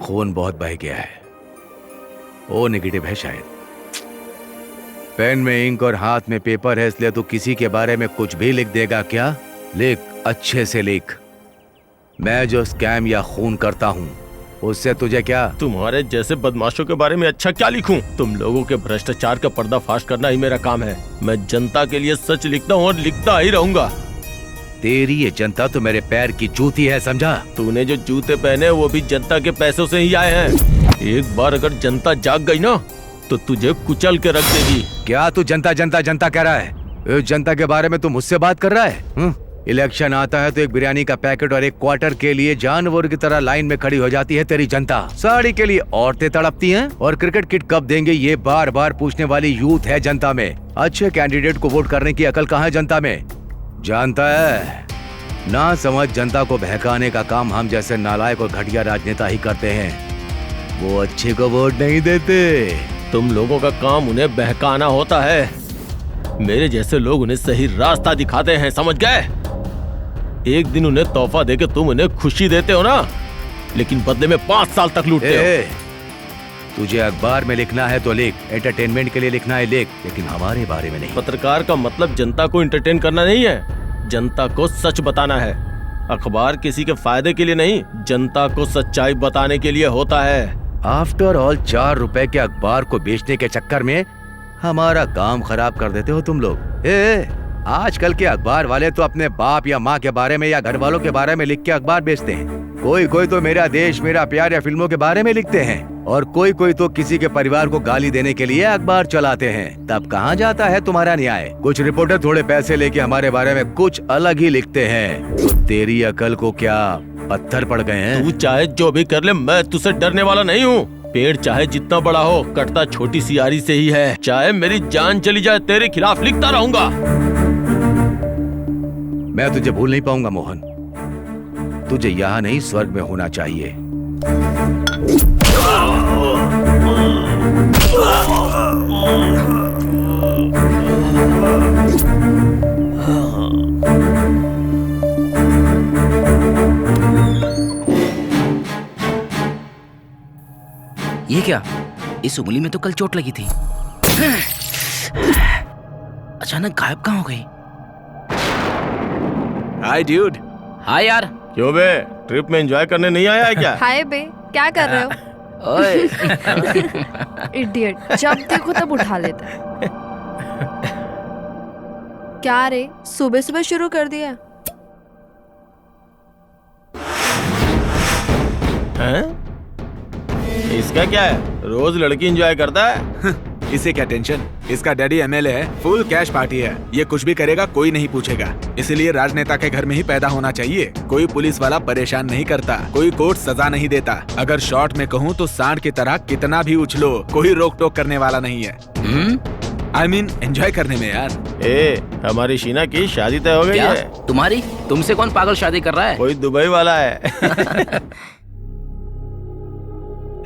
खून बहुत बह गया है। ओ नेगेटिव है शायद। पेन में इंक और हाथ में पेपर है, इसलिए तू किसी के बारे में कुछ भी लिख देगा क्या? लिख, अच्छे से लिख। मैं जो स्कैम या खून करता हूँ उससे तुझे क्या? तुम्हारे जैसे बदमाशों के बारे में अच्छा क्या लिखूं? तुम लोगों के भ्रष्टाचार का पर्दाफाश करना ही मेरा काम है। मैं जनता के लिए सच लिखता हूँ और लिखता ही रहूंगा। तेरी ये जनता तो मेरे पैर की जूती है, समझा? तूने जो जूते पहने वो भी जनता के पैसों से ही आए हैं। एक बार अगर जनता जाग गई ना तो तुझे कुचल के रख देगी। क्या तू जनता जनता जनता कह रहा है? इस जनता के बारे में तू मुझसे बात कर रहा है? इलेक्शन आता है तो एक बिरयानी का पैकेट और एक क्वार्टर के लिए जानवर की तरह लाइन में खड़ी हो जाती है तेरी जनता। साड़ी के लिए औरतें तड़पती हैं और क्रिकेट किट कब देंगे ये बार बार पूछने वाली यूथ है जनता में। अच्छे कैंडिडेट को वोट करने की अकल कहाँ है जनता में? जानता है ना समझ जनता को बहकाने का काम हम जैसे नालायक और घटिया राजनेता ही करते हैं। वो अच्छे को वोट नहीं देते। तुम लोगों का काम उन्हें बहकाना होता है। मेरे जैसे लोग उन्हें सही रास्ता दिखाते हैं, समझ गए? एक दिन उन्हें तोहफा देके तुम उन्हें खुशी देते हो ना, लेकिन बदले में 5 साल तक लूटते हो। तुझे अखबार में लिखना है तो लिख, एंटरटेनमेंट के लिए लिखना है लिख, लेकिन हमारे बारे में नहीं। पत्रकार का मतलब जनता को एंटरटेन करना नहीं है, जनता को सच बताना है। अखबार किसी के फायदे के लिए नहीं, जनता को सच्चाई बताने के लिए होता है। आफ्टर ऑल 4 रुपए के अखबार को बेचने के चक्कर में हमारा काम खराब कर देते हो तुम लोग। आजकल के अखबार वाले तो अपने बाप या माँ के बारे में या घर वालों के बारे में लिख के अखबार बेचते हैं। कोई तो मेरा देश मेरा प्यार या फिल्मों के बारे में लिखते हैं, और कोई तो किसी के परिवार को गाली देने के लिए अखबार चलाते हैं। तब कहाँ जाता है तुम्हारा न्याय? कुछ रिपोर्टर थोड़े पैसे लेके हमारे बारे में कुछ अलग ही लिखते हैं। तो तेरी अकल को क्या पत्थर पड़ गए हैं? तू चाहे जो भी कर ले, मैं तुझसे डरने वाला नहीं हूँ। पेड़ चाहे जितना बड़ा हो, कटता छोटी सी यारी से ही है। चाहे मेरी जान चली जाए, तेरे खिलाफ लिखता रहूंगा। मैं तुझे भूल नहीं पाऊंगा मोहन। तुझे यहाँ नहीं स्वर्ग में होना चाहिए। ये क्या? इस उंगली में तो कल चोट लगी थी, अचानक गायब कहाँ हो गई? हाय ड्यूड। हाय यार। क्यों बे, ट्रिप में एंजॉय करने नहीं आया है क्या? हाय बे, क्या कर रहे हो? ओए इडियट, जब देखो तब उठा लेता है। क्या रे, सुबह सुबह शुरू कर दिया? हैं? इसका क्या है? रोज लड़की एंजॉय करता है। इसे क्या टेंशन? इसका डैडी एमएलए है, फुल कैश पार्टी है। ये कुछ भी करेगा कोई नहीं पूछेगा। इसलिए राजनेता के घर में ही पैदा होना चाहिए। कोई पुलिस वाला परेशान नहीं करता, कोई कोर्ट सजा नहीं देता। अगर शॉर्ट में कहूँ तो सांड की तरह कितना भी उछलो, कोई रोक टोक करने वाला नहीं है। I mean, एंजॉय करने में यार। हमारी शीना की शादी तय हो गई है। तुम्हारी? तुमसे कौन पागल शादी कर रहा है? कोई दुबई वाला है।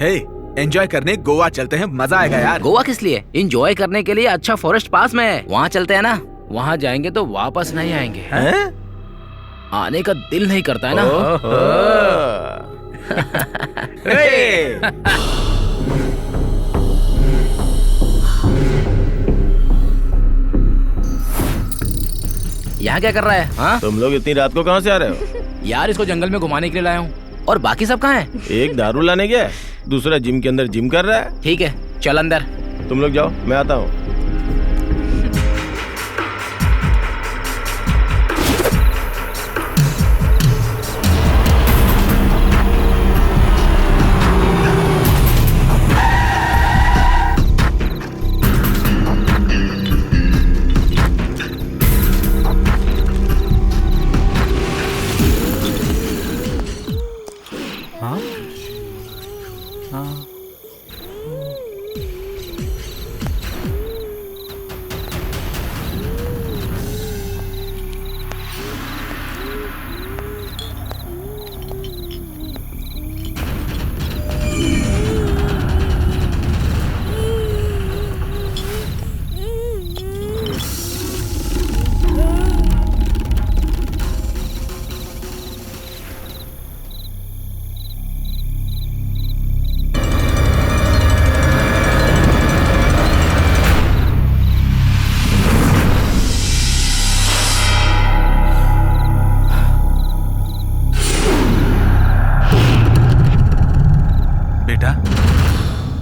हे, एंजॉय करने गोवा चलते हैं, मजा आएगा यार। गोवा किस लिए? एंजॉय करने के लिए अच्छा फॉरेस्ट पास में है, वहाँ चलते हैं ना। वहाँ जाएंगे तो वापस नहीं आएंगे। हैं? आने का दिल नहीं करता है ना। यहाँ क्या कर रहा है? हाँ? तुम लोग इतनी रात को कहाँ से आ रहे हो? यार इसको जंगल में घुमाने के लिए लाया हूँ। और बाकी सब कहाँ हैं? एक दारू लाने गया, दूसरा जिम के अंदर जिम कर रहा है। ठीक है, चल अंदर। तुम लोग जाओ, मैं आता हूँ।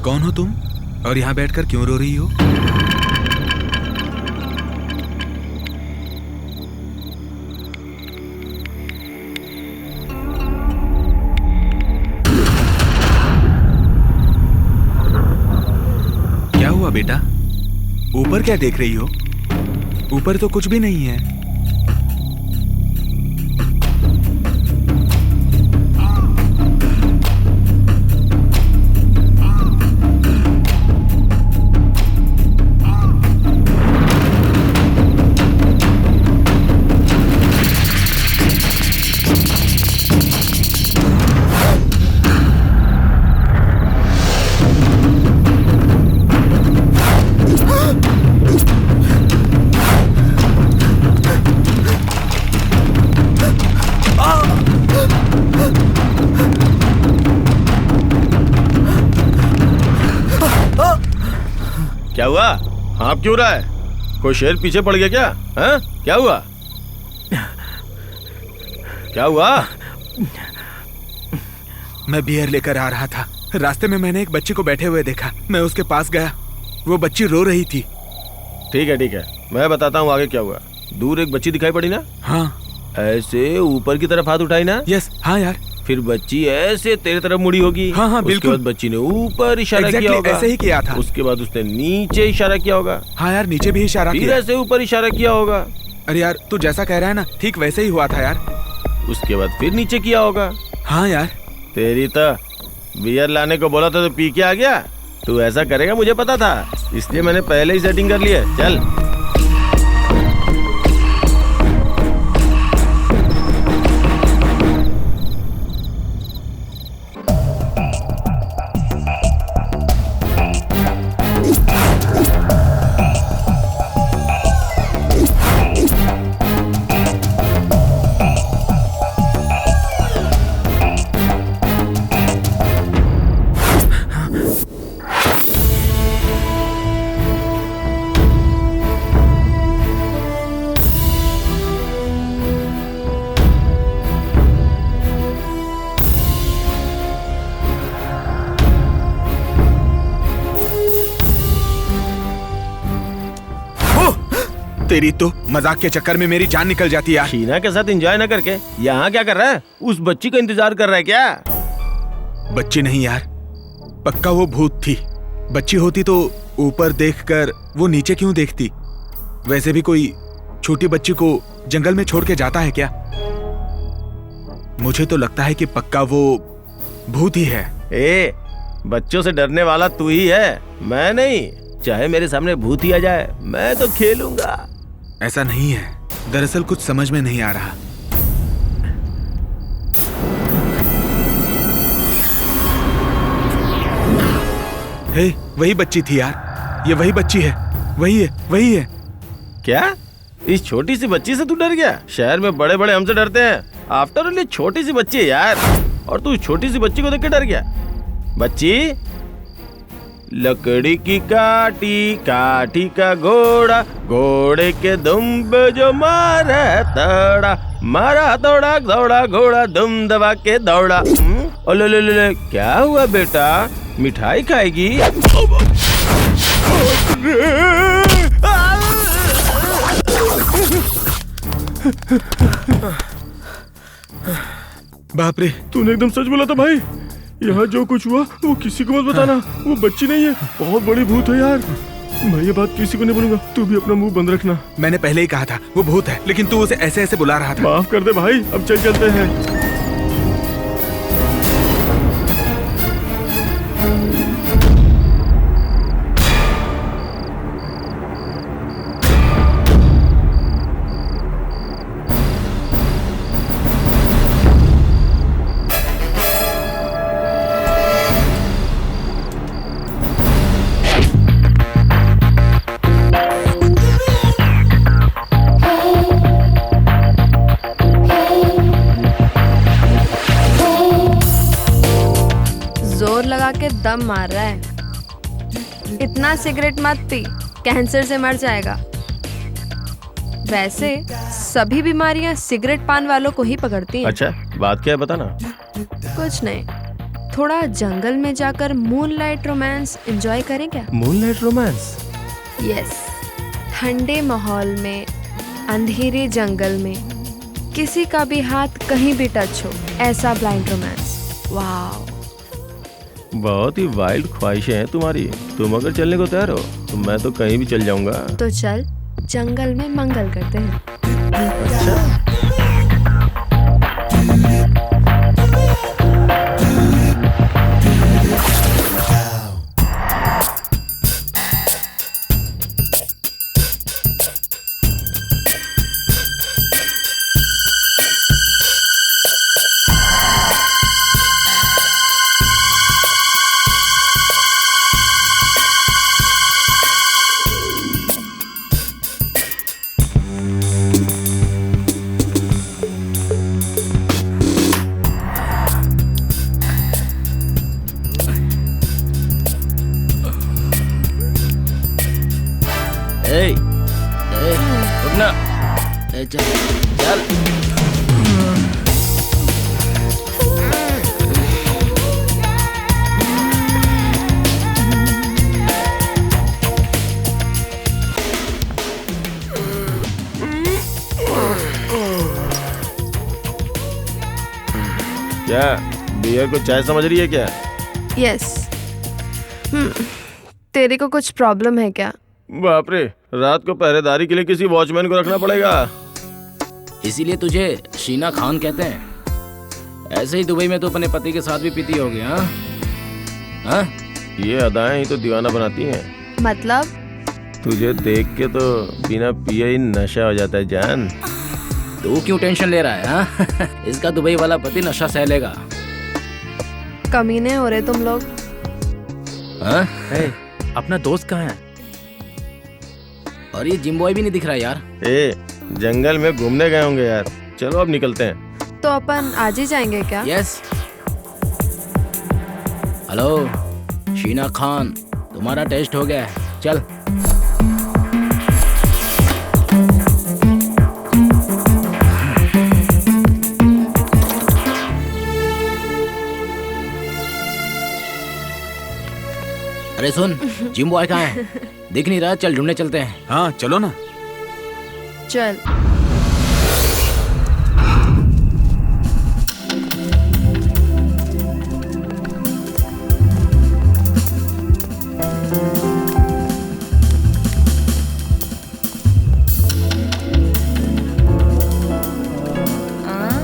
कौन हो तुम और यहाँ बैठकर क्यों रो रही हो? क्या हुआ बेटा? ऊपर क्या देख रही हो? ऊपर तो कुछ भी नहीं है। क्या हुआ? हाँफ क्यों रहा है? कोई शेर पीछे पड़ गया क्या? हैं? क्या हुआ? क्या हुआ? मैं बियर लेकर आ रहा था। रास्ते में मैंने एक बच्ची को बैठे हुए देखा। मैं उसके पास गया। वो बच्ची रो रही थी। ठीक है, मैं बताता हूँ आगे क्या हुआ। दूर एक बच्ची दिखाई पड़ी ना? हाँ। ऐसे ऊपर की तरफ हाथ उठाई ना? यस, हाँ यार। फिर बच्ची ऐसे तेरे तरफ मुड़ी होगी। हाँ, बिल्कुल। उसके बाद बच्ची ने ऊपर इशारा किया होगा। ऐसे ही किया था। उसके बाद उसने नीचे इशारा किया होगा। हाँ यार, नीचे भी इशारा किया। फिर ऐसे ऊपर इशारा किया होगा। अरे यार, तू जैसा कह रहा है ना, ठीक वैसे ही हुआ था यार। उसके बाद फिर नीचे किया होगा। हाँ यार। तेरी तो बियर लाने को बोला था तो पी के आ गया। तू ऐसा करेगा मुझे पता था, इसलिए मैंने पहले ही सेटिंग कर ली है। चल। तेरी तो मजाक के चक्कर में मेरी जान निकल जाती है। शीना के साथ एंजॉय ना करके यहाँ क्या कर रहा है? उस बच्ची का इंतजार कर रहा है क्या? बच्ची नहीं यार, पक्का वो भूत थी। बच्ची होती तो ऊपर देखकर वो नीचे क्यों देखती? वैसे भी कोई छोटी बच्ची को जंगल में छोड़ के जाता है क्या? मुझे तो लगता है कि पक्का वो भूत ही है। ए, बच्चों से डरने वाला तू ही है, मैं नहीं। चाहे मेरे सामने भूत ही आ जाए, मैं तो खेलूंगा। ऐसा नहीं है, दरअसल कुछ समझ में नहीं आ रहा। हे, वही बच्ची थी यार। ये वही बच्ची है। वही है। क्या? इस छोटी सी बच्ची से तू डर गया? शहर में बड़े बड़े हमसे डरते हैं। आफ्टर ऑल ये छोटी सी बच्ची है यार, और तू छोटी सी बच्ची को देख के डर गया? बच्ची, लकड़ी की काटी काटी का घोड़ा, घोड़े के दुम पे जो मारा तड़ा, मारा तोड़ा दौड़ा घोड़ा दुम दबा के दौड़ा। ओले, क्या हुआ बेटा? मिठाई खाएगी? बाप रे, तूने एकदम सच बोला था भाई। यहाँ जो कुछ हुआ वो किसी को मत बताना। वो बच्ची नहीं है, बहुत बड़ी भूत है यार। मैं ये बात किसी को नहीं बोलूंगा। तू भी अपना मुंह बंद रखना। मैंने पहले ही कहा था वो भूत है, लेकिन तू उसे ऐसे ऐसे बुला रहा था। माफ कर दे भाई, अब चलते हैं। के दम मार रहा है। इतना सिगरेट मत पी, कैंसर से मर जाएगा। वैसे सभी बीमारियां सिगरेट पान वालों को ही पकड़ती हैं। अच्छा, बात क्या है बताना। कुछ नहीं, थोड़ा जंगल में जाकर मूनलाइट रोमांस एंजॉय करें क्या? Moonlight romance? यस, ठंडे माहौल में, अंधेरे जंगल में, किसी का भी हाथ कहीं भी टच हो, ऐसा ब्लाइंड रोमांस। वाओ, बहुत ही वाइल्ड ख्वाहिशें हैं तुम्हारी। तुम अगर चलने को तैयार हो तो मैं तो कहीं भी चल जाऊंगा। तो चल, जंगल में मंगल करते हैं। अच्छा। ए, उठना। ए, चल चल। क्या बियर को चाय समझ रही है क्या? यस। तेरे को कुछ प्रॉब्लम है क्या? बाप रे, रात को पहरेदारी के लिए किसी वॉचमैन को रखना पड़ेगा। इसीलिए तुझे शीना खान कहते हैं। ऐसे ही दुबई में तो अपने पति के साथ भी पीती होगी, हाँ? हाँ? ये अदाएं ही तो दीवाना बनाती हैं। मतलब? तुझे देख के तो बिना पिए ही नशा हो जाता है जान। तू क्यों टेंशन ले रहा है, हाँ? इसका दुबई वाला पति नशा सह लेगा। कमीने हो रहे तुम लोग। हाँ? अपना दोस्त कहाँ है? और ये जिम बॉय भी नहीं दिख रहा यार। जंगल में घूमने गए होंगे यार। चलो अब निकलते हैं। तो अपन आज ही जाएंगे क्या? यस। हेलो शीना खान, तुम्हारा टेस्ट हो गया है, चल। अरे सुन, जिम बॉय कहाँ है? दिख नहीं रहा, चल ढूंढने चलते हैं। हाँ चलो ना। चल।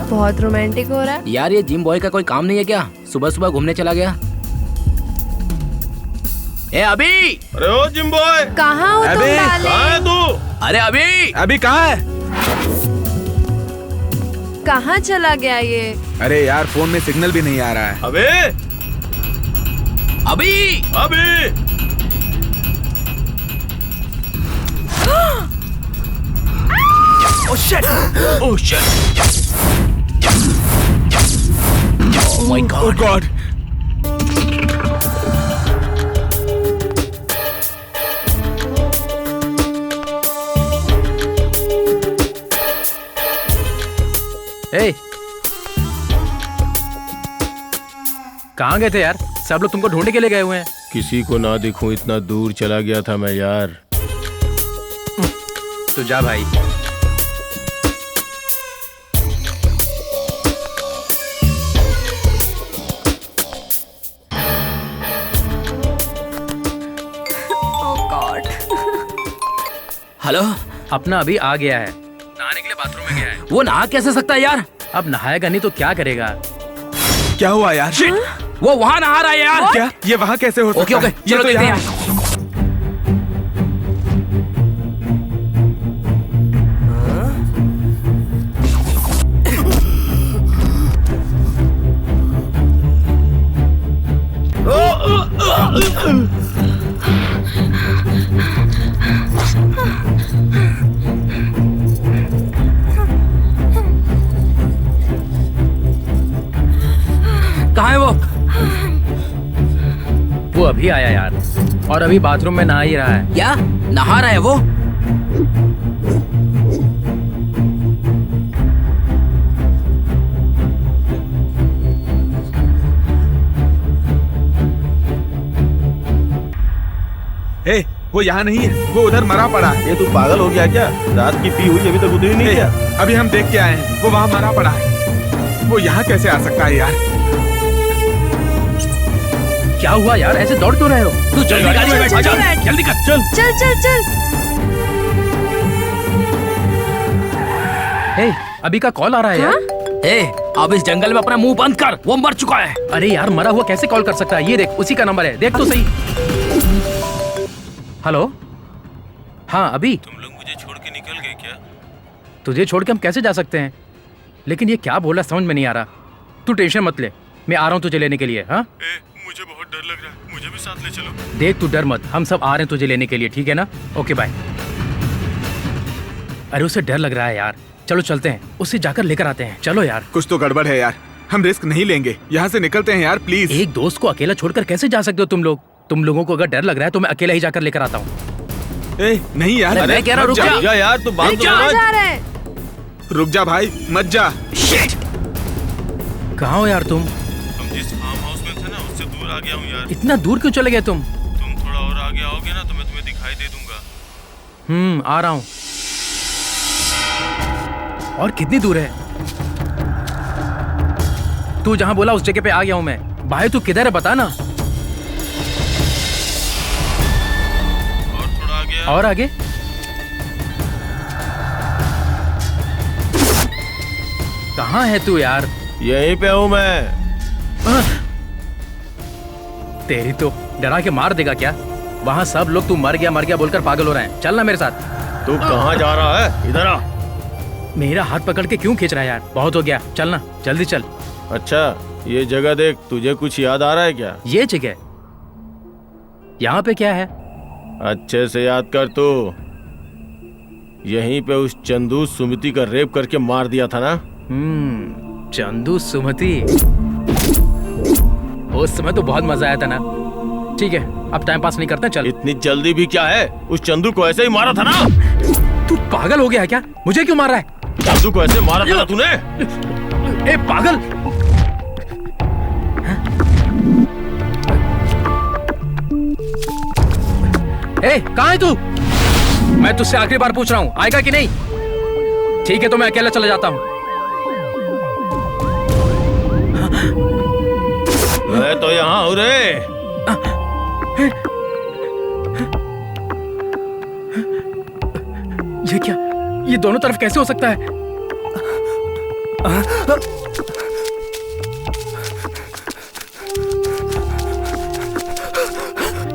बहुत रोमांटिक हो रहा है यार। ये जिम बॉय का कोई काम नहीं है क्या? सुबह सुबह घूमने चला गया। ए अभी! अरे ओ जिम बॉय, कहाँ हो तुम डाले? कहाँ है तू? अरे अभी! अभी कहाँ है? कहाँ चला गया ये? अरे यार फोन में सिग्नल भी नहीं आ रहा है। अबे! अभी! अभी! Oh shit! Oh shit! Oh my God! Oh God! ए, कहाँ गए थे यार? सब लोग तुमको ढूंढने के लिए गए हुए हैं। किसी को ना दिखूं इतना दूर चला गया था मैं यार। तो जा भाई। हेलो, अपना अभी आ गया है, नहाने के लिए बाथरूम में गया है। वो नहा कैसे सकता है यार? अब नहाएगा नहीं तो क्या करेगा? क्या हुआ यार? वो वहाँ नहा रहा है यार। क्या? ये वहाँ कैसे हो सकता ओके ओके, है? ये चलो तो देखते हैं यहाँ- यार। कहाँ है वो? वो अभी आया यार, और अभी बाथरूम में नहा ही रहा है। क्या नहा रहा है वो? ए, वो यहाँ नहीं है, वो उधर मरा पड़ा है। ये तू पागल हो गया क्या? रात की पी हुई अभी तक उतरी नहीं क्या? अभी हम देख के आए हैं, वो वहाँ मरा पड़ा है। वो यहाँ कैसे आ सकता है यार? क्या हुआ यार? ऐसे दौड़ क्यों रहे हो? तू जल्दी गाड़ी में बैठ, चल जल्दी कर, चल चल चल चल। ए, अभी का कॉल आ रहा है यार। ए, अब इस जंगल में अपना मुंह बंद कर, वो मर चुका है। अरे यार, मरा हुआ कैसे कॉल कर सकता है? ये देख, उसी का नंबर है, देख तो सही। हेलो, हाँ अभी। तुम लोग मुझे छोड़ के निकल गए क्या? तुझे छोड़ के हम कैसे जा सकते हैं? लेकिन ये क्या बोला समझ में नहीं आ रहा। तू टेंशन मत ले, मैं आ रहा हूँ तुझे लेने के लिए। हाँ, मुझे बहुत डर लग रहा है, मुझे भी साथ ले चलो। देख तू डर मत, हम सब आ रहे हैं तुझे लेने के लिए, ठीक है ना? Okay bye. अरे उसे डर लग रहा है यार, चलो चलते हैं, उससे जाकर लेकर आते हैं। चलो यार। कुछ तो गड़बड़ है यार, हम रिस्क नहीं लेंगे, यहाँ से निकलते हैं यार प्लीज। एक दोस्त को अकेला छोड़कर कैसे जा सकते हो तुम लोग? तुम लोगों को अगर डर लग रहा है तो मैं अकेला ही जाकर लेकर आता हूँ। ए, नहीं यार। मैं कह रहा हूँ, रुक जा यार, तू बात तो कहाँ जा रहे हैं? रुक जा भाई, मत जा। कहाँ हो यार तुम? हम जिस फार्म हाउस में थे ना, उससे दूर आ गया हूँ यार। इतना दूर क्यों चले गए तुम? तुम थोड़ा और आगे आओगे ना तो मैं तुम्हें दिखाई दे दूंगा। आ रहा हूँ। और कितनी दूर है? तू जहाँ बोला उस जगह पे आ गया हूँ मैं। भाई तू किधर है बता ना। और थोड़ा आगे। और आगे? कहाँ है तू यार? यहीं पे हूँ मैं। तेरी तो डरा के मार देगा क्या? वहाँ सब लोग तू मर गया बोलकर पागल हो रहे हैं। चलना मेरे साथ। तू कहाँ जा रहा है? इधर आ। मेरा हाथ पकड़ के क्यों खींच रहा है यार? बहुत हो गया, चलना जल्दी चल। अच्छा, ये जगह देख, तुझे कुछ याद आ रहा है क्या? ये जगह यहाँ पे क्या है? अच्छे से याद कर तू। यहीं पे उस चंदू सुमति का रेप करके मार दिया था ना? चंदू सुमति। उस समय तो बहुत मजा आया था ना। ठीक है, अब टाइम पास नहीं करते, चल। इतनी जल्दी भी क्या है? उस चंदू को ऐसे ही मारा था ना? तू पागल हो गया है क्या? मुझे क्यों मार रहा है? चंदू को ऐसे मारा था ना तूने? ए पागल! ए, कहाँ है तू? मैं तुझसे आखिरी बार पूछ रहा हूँ, आएगा कि नहीं? ठीक है, तो मैं अकेला चला जाता हूँ। मैं तो यहाँ हूँ रे। ये क्या? ये दोनों तरफ कैसे हो सकता है?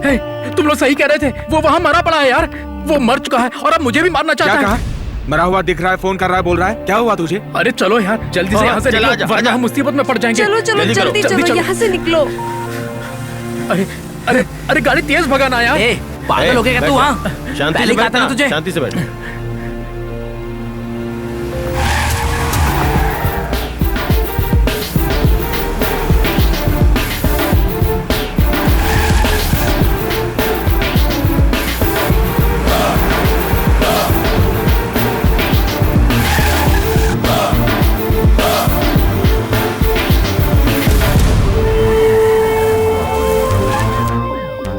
हे, तुम लोग सही कह रहे थे। वो वहाँ मरा पड़ा है यार। वो मर चुका है और अब मुझे भी मारना चाहता है। क्या कहा? मरा हुआ दिख रहा है, फोन कर रहा है, बोल रहा है। क्या हुआ तुझे? अरे चलो यार, जल्दी से यहाँ से निकलो, वरना हम मुसीबत में पड़ जाएंगे। चलो चलो जल्दी चलो, यहाँ से निकलो। अरे अरे अरे, गाड़ी तेज भगाना यार। पागल हो गया क्या तू? वहाँ शांति से बैठ, तुझे शांति से बैठ।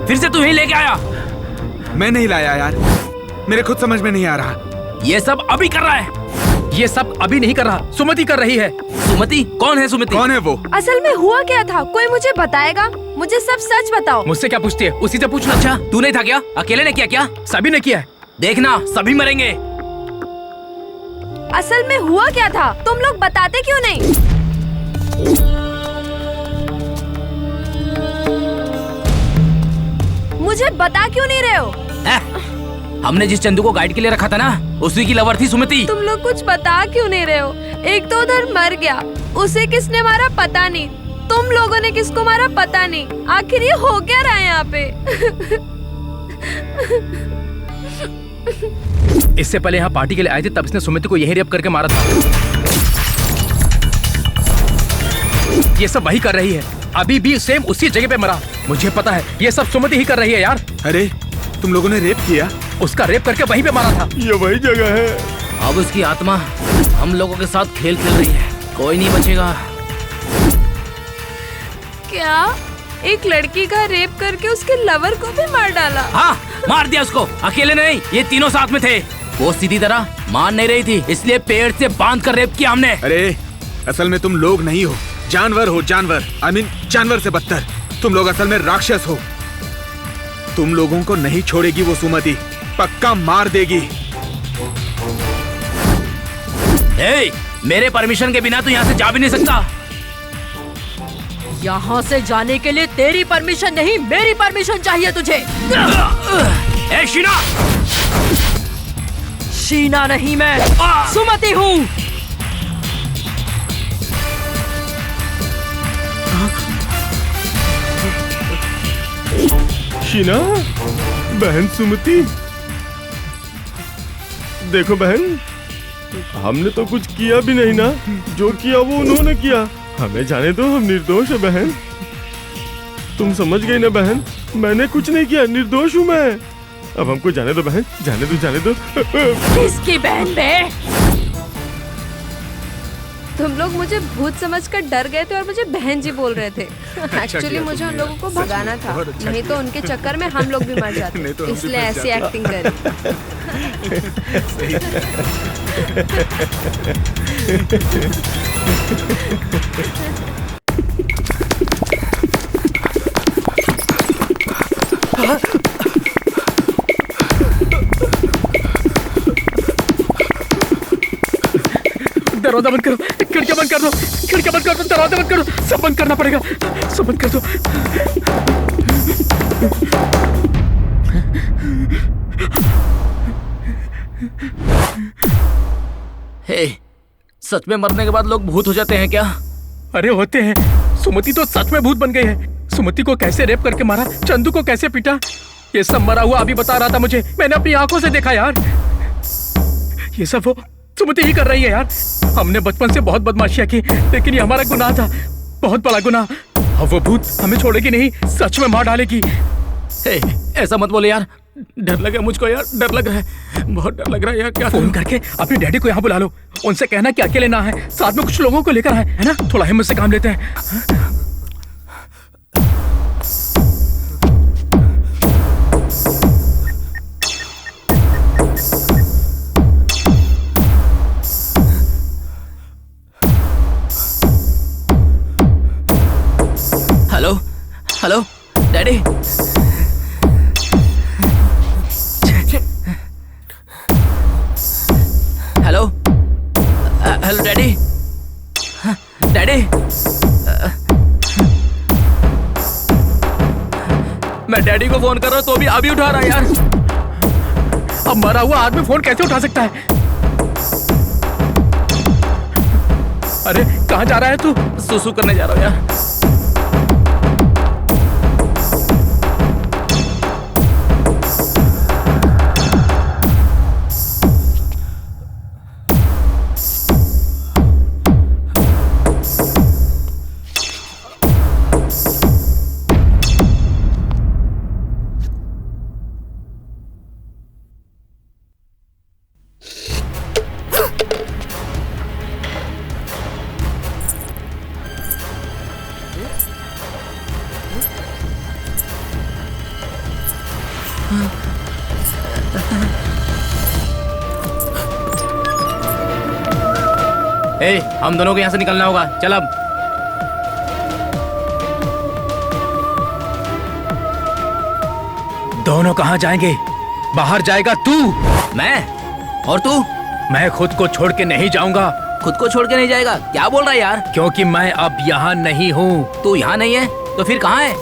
फिर से तू ही लेके आया? मैं नहीं लाया यार, मेरे खुद समझ में नहीं आ रहा। ये सब अभी कर रहा है? ये सब अभी नहीं कर रहा, सुमति कर रही है। सुमति? कौन है सुमति? कौन है वो? असल में हुआ क्या था, कोई मुझे बताएगा? मुझे सब सच बताओ। मुझसे क्या पूछती है? उसी से पूछना। अच्छा, तू नहीं था क्या? अकेले ने किया क्या? सभी ने किया है। देखना, सभी मरेंगे। असल में हुआ क्या था, तुम लोग बताते क्यों नहीं? मुझे बता क्यों नहीं रहे हो? हमने जिस चंदू को गाइड के लिए रखा था ना, उसी की लवर थी सुमति। तुम लोग कुछ बता क्यों नहीं रहे हो? एक तो उधर मर गया, उसे किसने मारा पता नहीं, तुम लोगों ने किसको मारा पता नहीं। आखिर ये हो क्या रहा है यहाँ पे? इससे पहले यहाँ पार्टी के लिए आए थे, तब इसने सुमित को यही रेप करके मारा था। ये सब वही कर रही है, अभी भी सेम उसी जगह पे मरा। मुझे पता है ये सब सुमति ही कर रही है यार। अरे तुम लोगों ने रेप किया? उसका रेप करके वहीं पे मारा था। ये वही जगह है। अब उसकी आत्मा हम लोगों के साथ खेल खेल रही है, कोई नहीं बचेगा। क्या एक लड़की का रेप करके उसके लवर को भी मार डाला? हाँ, मार दिया उसको। अकेले नहीं, ये तीनों साथ में थे। वो सीधी तरह मान नहीं रही थी, इसलिए पेड़ से बांध कर रेप किया हमने। अरे असल में तुम लोग नहीं हो, जानवर हो, जानवर। I mean, जानवर से बदतर। तुम लोग असल में राक्षस हो। तुम लोगों को नहीं छोड़ेगी वो सुमति, पक्का मार देगी। मेरे परमिशन के बिना तू यहाँ से जा भी नहीं सकता। यहाँ से जाने के लिए तेरी परमिशन नहीं, मेरी परमिशन चाहिए तुझे। ए शीना! शीना नहीं, मैं सुमति हूँ। शीना, बहन सुमति, देखो बहन, हमने तो कुछ किया भी नहीं ना। जो किया वो उन्होंने किया, हमें जाने दो, हम निर्दोष है बहन। तुम समझ गई ना बहन, मैंने कुछ नहीं किया, निर्दोष हूँ मैं। अब हमको जाने दो बहन, जाने दो, जाने दो। किसकी बहन बे? तुम लोग मुझे भूत समझकर डर गए थे और मुझे बहन जी बोल रहे थे। एक्चुअली मुझे उन लोगों को भगाना था, नहीं तो उनके चक्कर में हम लोग भी मर जाते, इसलिए ऐसी एक्टिंग करी। दरवाजा बंद करो, खिड़कियां बंद कर दो, खिड़कियां बंद कर दो, दरवाजा बंद करो, सब बंद करना पड़ेगा, सब बंद कर दो। हे, सच में मरने के बाद लोग भूत हो जाते हैं क्या? अरे होते हैं। सुमति तो सच में भूत बन गई है। सुमति को कैसे रेप करके मारा, चंदू को कैसे पीटा, ये सब मरा हुआ अभी बता रहा था मुझे। मैंने अपनी आंखों से देखा यार। ये सब वो सुमति ही कर रही है यार। हमने बचपन से बहुत बदमाशियां की, लेकिन ये हमारा गुनाह था, बहुत बड़ा गुनाह। अब वो भूत हमें छोड़ेगी नहीं, सच में मार डालेगी। ऐसा मत बोले यार, डर लगा मुझको यार, डर लग रहा है, बहुत डर लग रहा है यार। क्या फोन करके अपने डैडी को यहाँ बुला लो, उनसे कहना कि अकेले ना है, साथ में कुछ लोगों को लेकर आए, है ना? थोड़ा हिम्मत से काम लेते हैं। Hello hello daddy, hello hello daddy, daddy, मैं डैडी को फोन कर रहा हूँ तो भी अभी उठा रहा है यार। अब मरा हुआ आदमी फोन कैसे उठा सकता है? अरे कहाँ जा रहा है तू? सुसु करने जा रहा हूँ यार। हम दोनों को यहाँ से निकलना होगा, चल अब। दोनों कहाँ जाएंगे? बाहर जाएगा तू, मैं और तू? मैं खुद को छोड़ के नहीं जाऊंगा। खुद को छोड़ के नहीं जाएगा? क्या बोल रहा है यार? क्योंकि मैं अब यहाँ नहीं हूँ। तू यहाँ नहीं है तो फिर कहाँ है?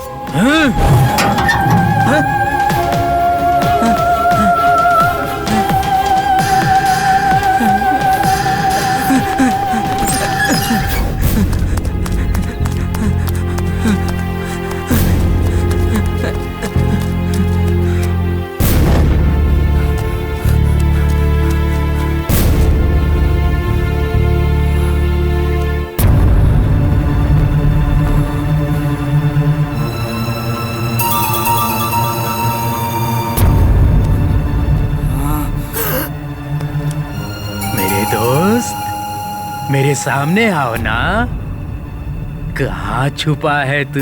मेरे सामने आओ ना। कहाँ छुपा है तू?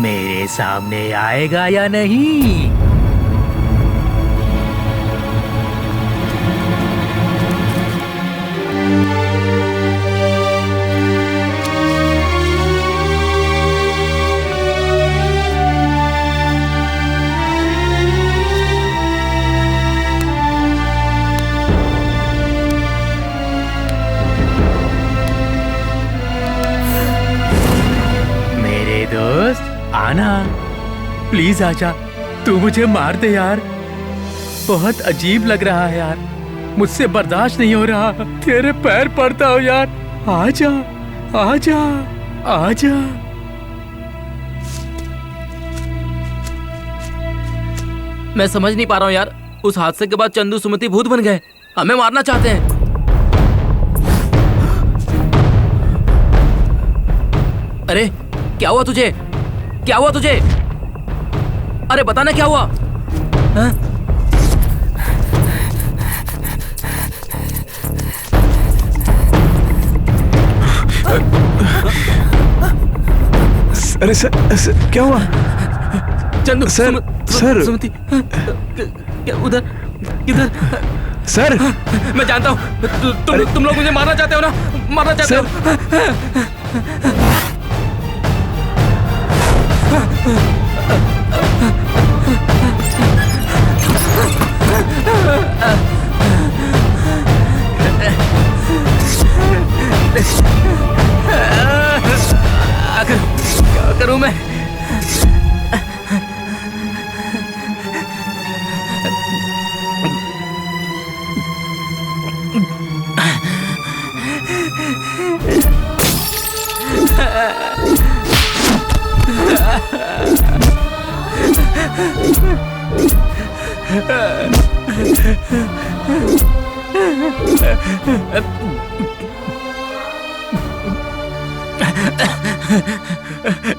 मेरे सामने आएगा या नहीं? आना, प्लीज आजा। तू मुझे मार दे यार, बहुत अजीब लग रहा है यार, मुझसे बर्दाश्त नहीं हो रहा। तेरे पैर पड़ता हूँ यार, आजा आजा आजा। मैं समझ नहीं पा रहा हूँ यार, उस हादसे के बाद चंदू सुमति भूत बन गए, हमें मारना चाहते हैं। अरे क्या हुआ तुझे? क्या हुआ तुझे? अरे बता ना क्या हुआ? अरे सर क्या हुआ? चंदू सर सर सुमति उधर किधर? सर मैं जानता हूँ तुम लोग मुझे मारना चाहते हो ना, मारना चाहते हो। क्या करूं मैं?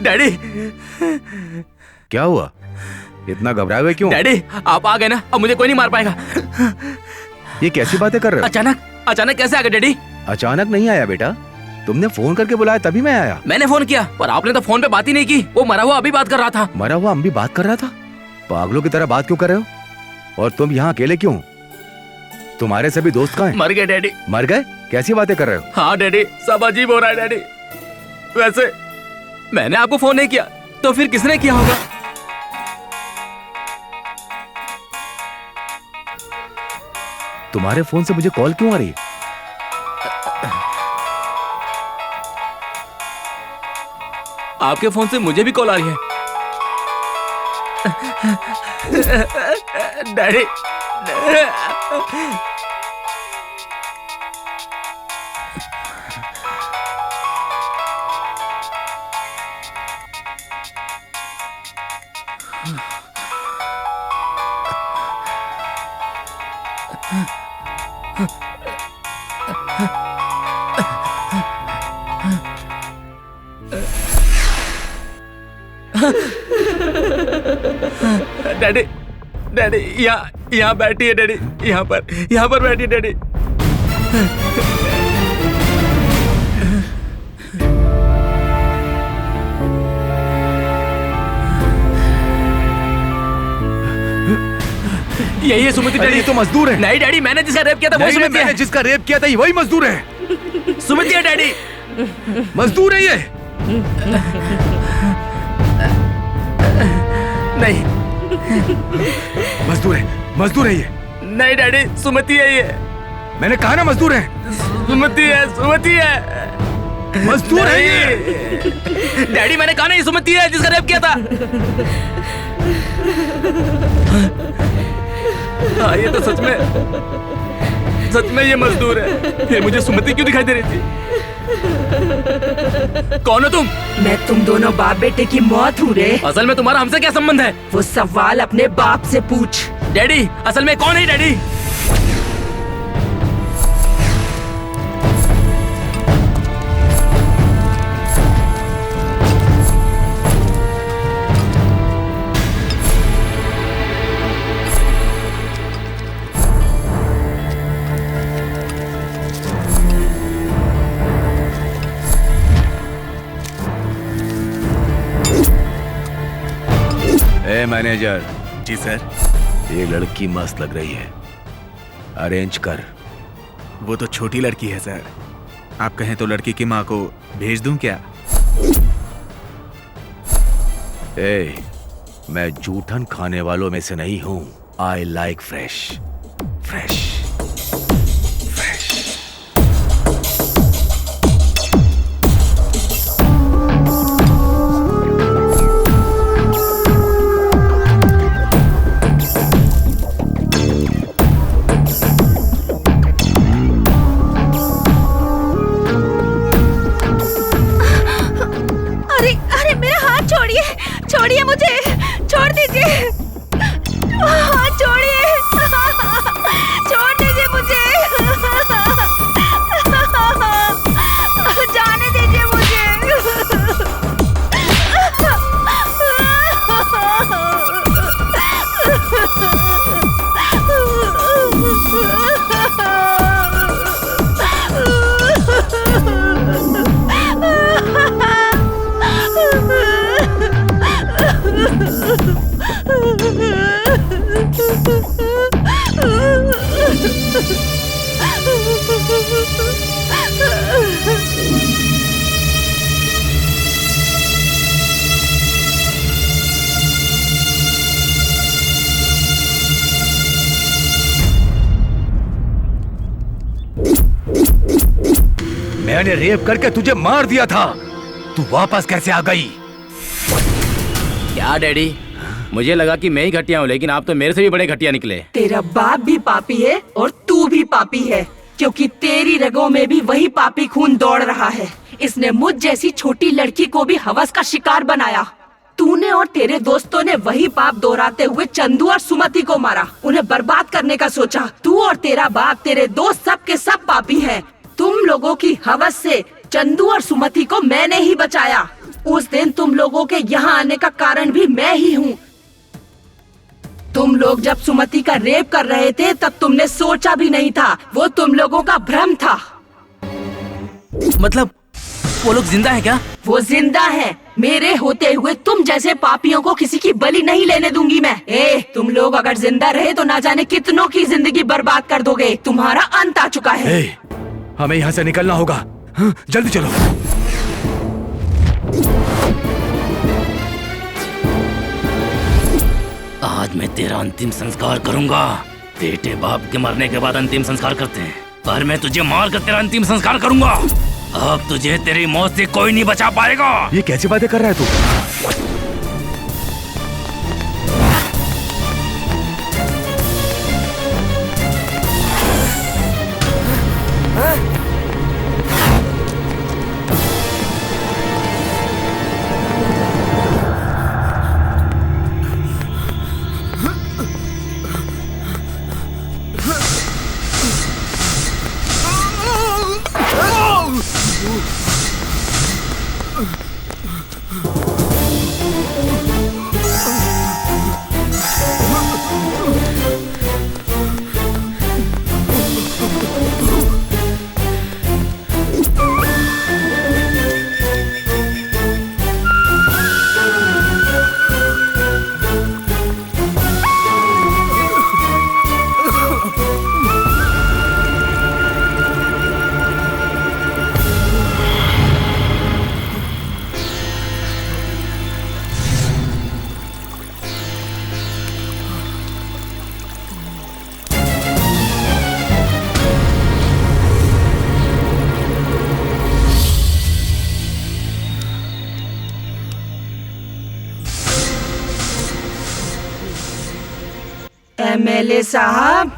डैडी क्या हुआ? इतना घबराए हुए क्यों? डैडी आप आ गए ना, अब मुझे कोई नहीं मार पाएगा। ये कैसी बातें कर रहे हो? अचानक कैसे आ गए डैडी? अचानक नहीं आया बेटा, तुमने फोन करके बुलाया तभी मैं आया। मैंने फोन किया पर आपने तो फोन पे बात ही नहीं की। वो मरा हुआ अभी बात कर रहा था। मरा हुआ हम भी बात कर रहा था? पागलों की तरह बात क्यों कर रहे हो? और तुम यहाँ अकेले क्यों? तुम्हारे सभी दोस्त कहाँ हैं? मर गए डैडी। मर गए? कैसी बातें कर रहे हो? हाँ डैडी, सब अजीब हो रहा है डैडी। वैसे मैंने आपको फोन नहीं किया तो फिर किसने किया होगा? तुम्हारे फोन से मुझे कॉल क्यों आ रही है? आपके फोन से मुझे भी कॉल आ रही है। डैडी डैडी डैडी यहाँ बैठिए डैडी, यहाँ पर बैठिए डैडी। यही है सुमिति डैडी। तो मजदूर है। नहीं डैडी, मैंने जिसका रेप किया था वो सुमिति है। मैंने जिसका रेप किया था वही मजदूर है। सुमिति है डैडी। मजदूर है ये। नहीं मजदूर है ये। नहीं डैडी, सुमति है ये। मैंने कहा ना मजदूर है। सुमति है मजदूर है ये। डैडी मैंने कहा ना ये सुमति है जिसका रेप किया था। हाँ ये तो सच में ये मजदूर है। फिर मुझे सुमति क्यों दिखाई दे रही थी? कौन हो तुम? मैं तुम दोनों बाप बेटे की मौत हूँ रे। असल में तुम्हारा हमसे क्या संबंध है? वो सवाल अपने बाप से पूछ। डैडी असल में कौन है डैडी? मैनेजर। जी सर। ये लड़की मस्त लग रही है, अरेंज कर। वो तो छोटी लड़की है सर, आप कहें तो लड़की की माँ को भेज दूं क्या? मैं जूठन खाने वालों में से नहीं हूं। I like fresh. छोड़िए मुझे, छोड़ दीजिए। हाँ छोड़िए, छोड़ मैंने रेप करके तुझे मार दिया था, तू वापस कैसे आ गई? क्या डैडी, मुझे लगा कि मैं ही घटिया हूँ, लेकिन आप तो मेरे से भी बड़े घटिया निकले। तेरा बाप भी पापी है और तू भी पापी है, क्योंकि तेरी रगों में भी वही पापी खून दौड़ रहा है। इसने मुझ जैसी छोटी लड़की को भी हवस का शिकार बनाया। तूने और तेरे दोस्तों ने वही पाप दोहराते हुए चंदू और सुमति को मारा, उन्हें बर्बाद करने का सोचा। तू और तेरा बाप, तेरे दोस्त सब के सब पापी हैं। तुम लोगों की हवस से चंदू और सुमति को मैंने ही बचाया। उस दिन तुम लोगों के यहाँ आने का कारण भी मैं ही हूँ। तुम लोग जब सुमति का रेप कर रहे थे तब तुमने सोचा भी नहीं था, वो तुम लोगों का भ्रम था। मतलब वो लोग जिंदा है क्या? वो जिंदा है। मेरे होते हुए तुम जैसे पापियों को किसी की बलि नहीं लेने दूंगी मैं। तुम लोग अगर जिंदा रहे तो ना जाने कितनों की जिंदगी बर्बाद कर दोगे। तुम्हारा अंत आ चुका है। हमें यहाँ से निकलना होगा, जल्दी चलो। आज मैं तेरा अंतिम संस्कार करूंगा। बेटे बाप के मरने के बाद अंतिम संस्कार करते हैं, पर मैं तुझे मार कर तेरा अंतिम संस्कार करूंगा। अब तुझे तेरी मौत से कोई नहीं बचा पाएगा। ये कैसी बातें कर रहा है तू? एमएलए साहब,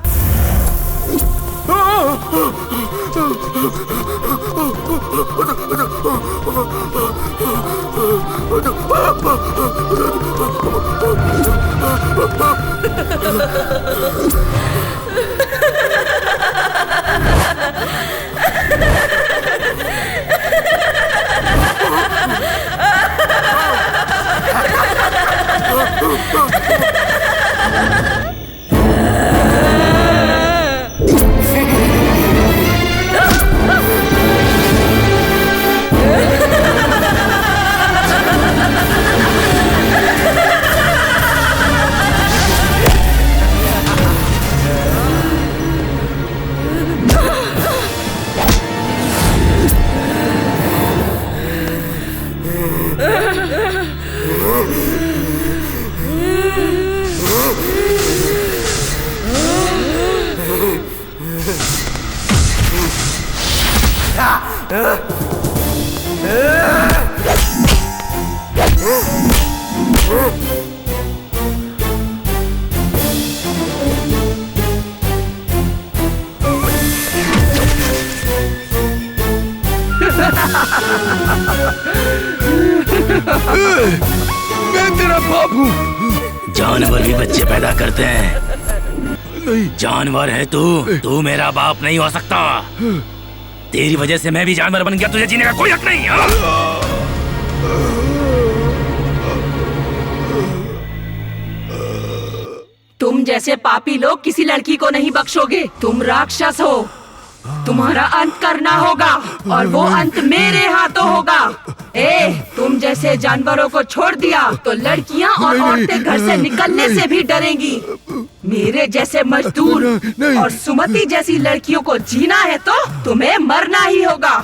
मैं तेरा बाप हूँ। जानवर भी बच्चे पैदा करते हैं। जानवर है तू मेरा बाप नहीं हो सकता। तेरी वजह से मैं भी जानवर बन गया, तुझे जीने का कोई हक नहीं। तुम जैसे पापी लोग किसी लड़की को नहीं बख्शोगे। तुम राक्षस हो, तुम्हारा अंत करना होगा और वो अंत मेरे हाथों होगा। तुम जैसे जानवरों को छोड़ दिया तो लड़कियां और औरतें घर से निकलने से भी डरेंगी। मेरे जैसे मजदूर और सुमति जैसी लड़कियों को जीना है तो तुम्हें मरना ही होगा।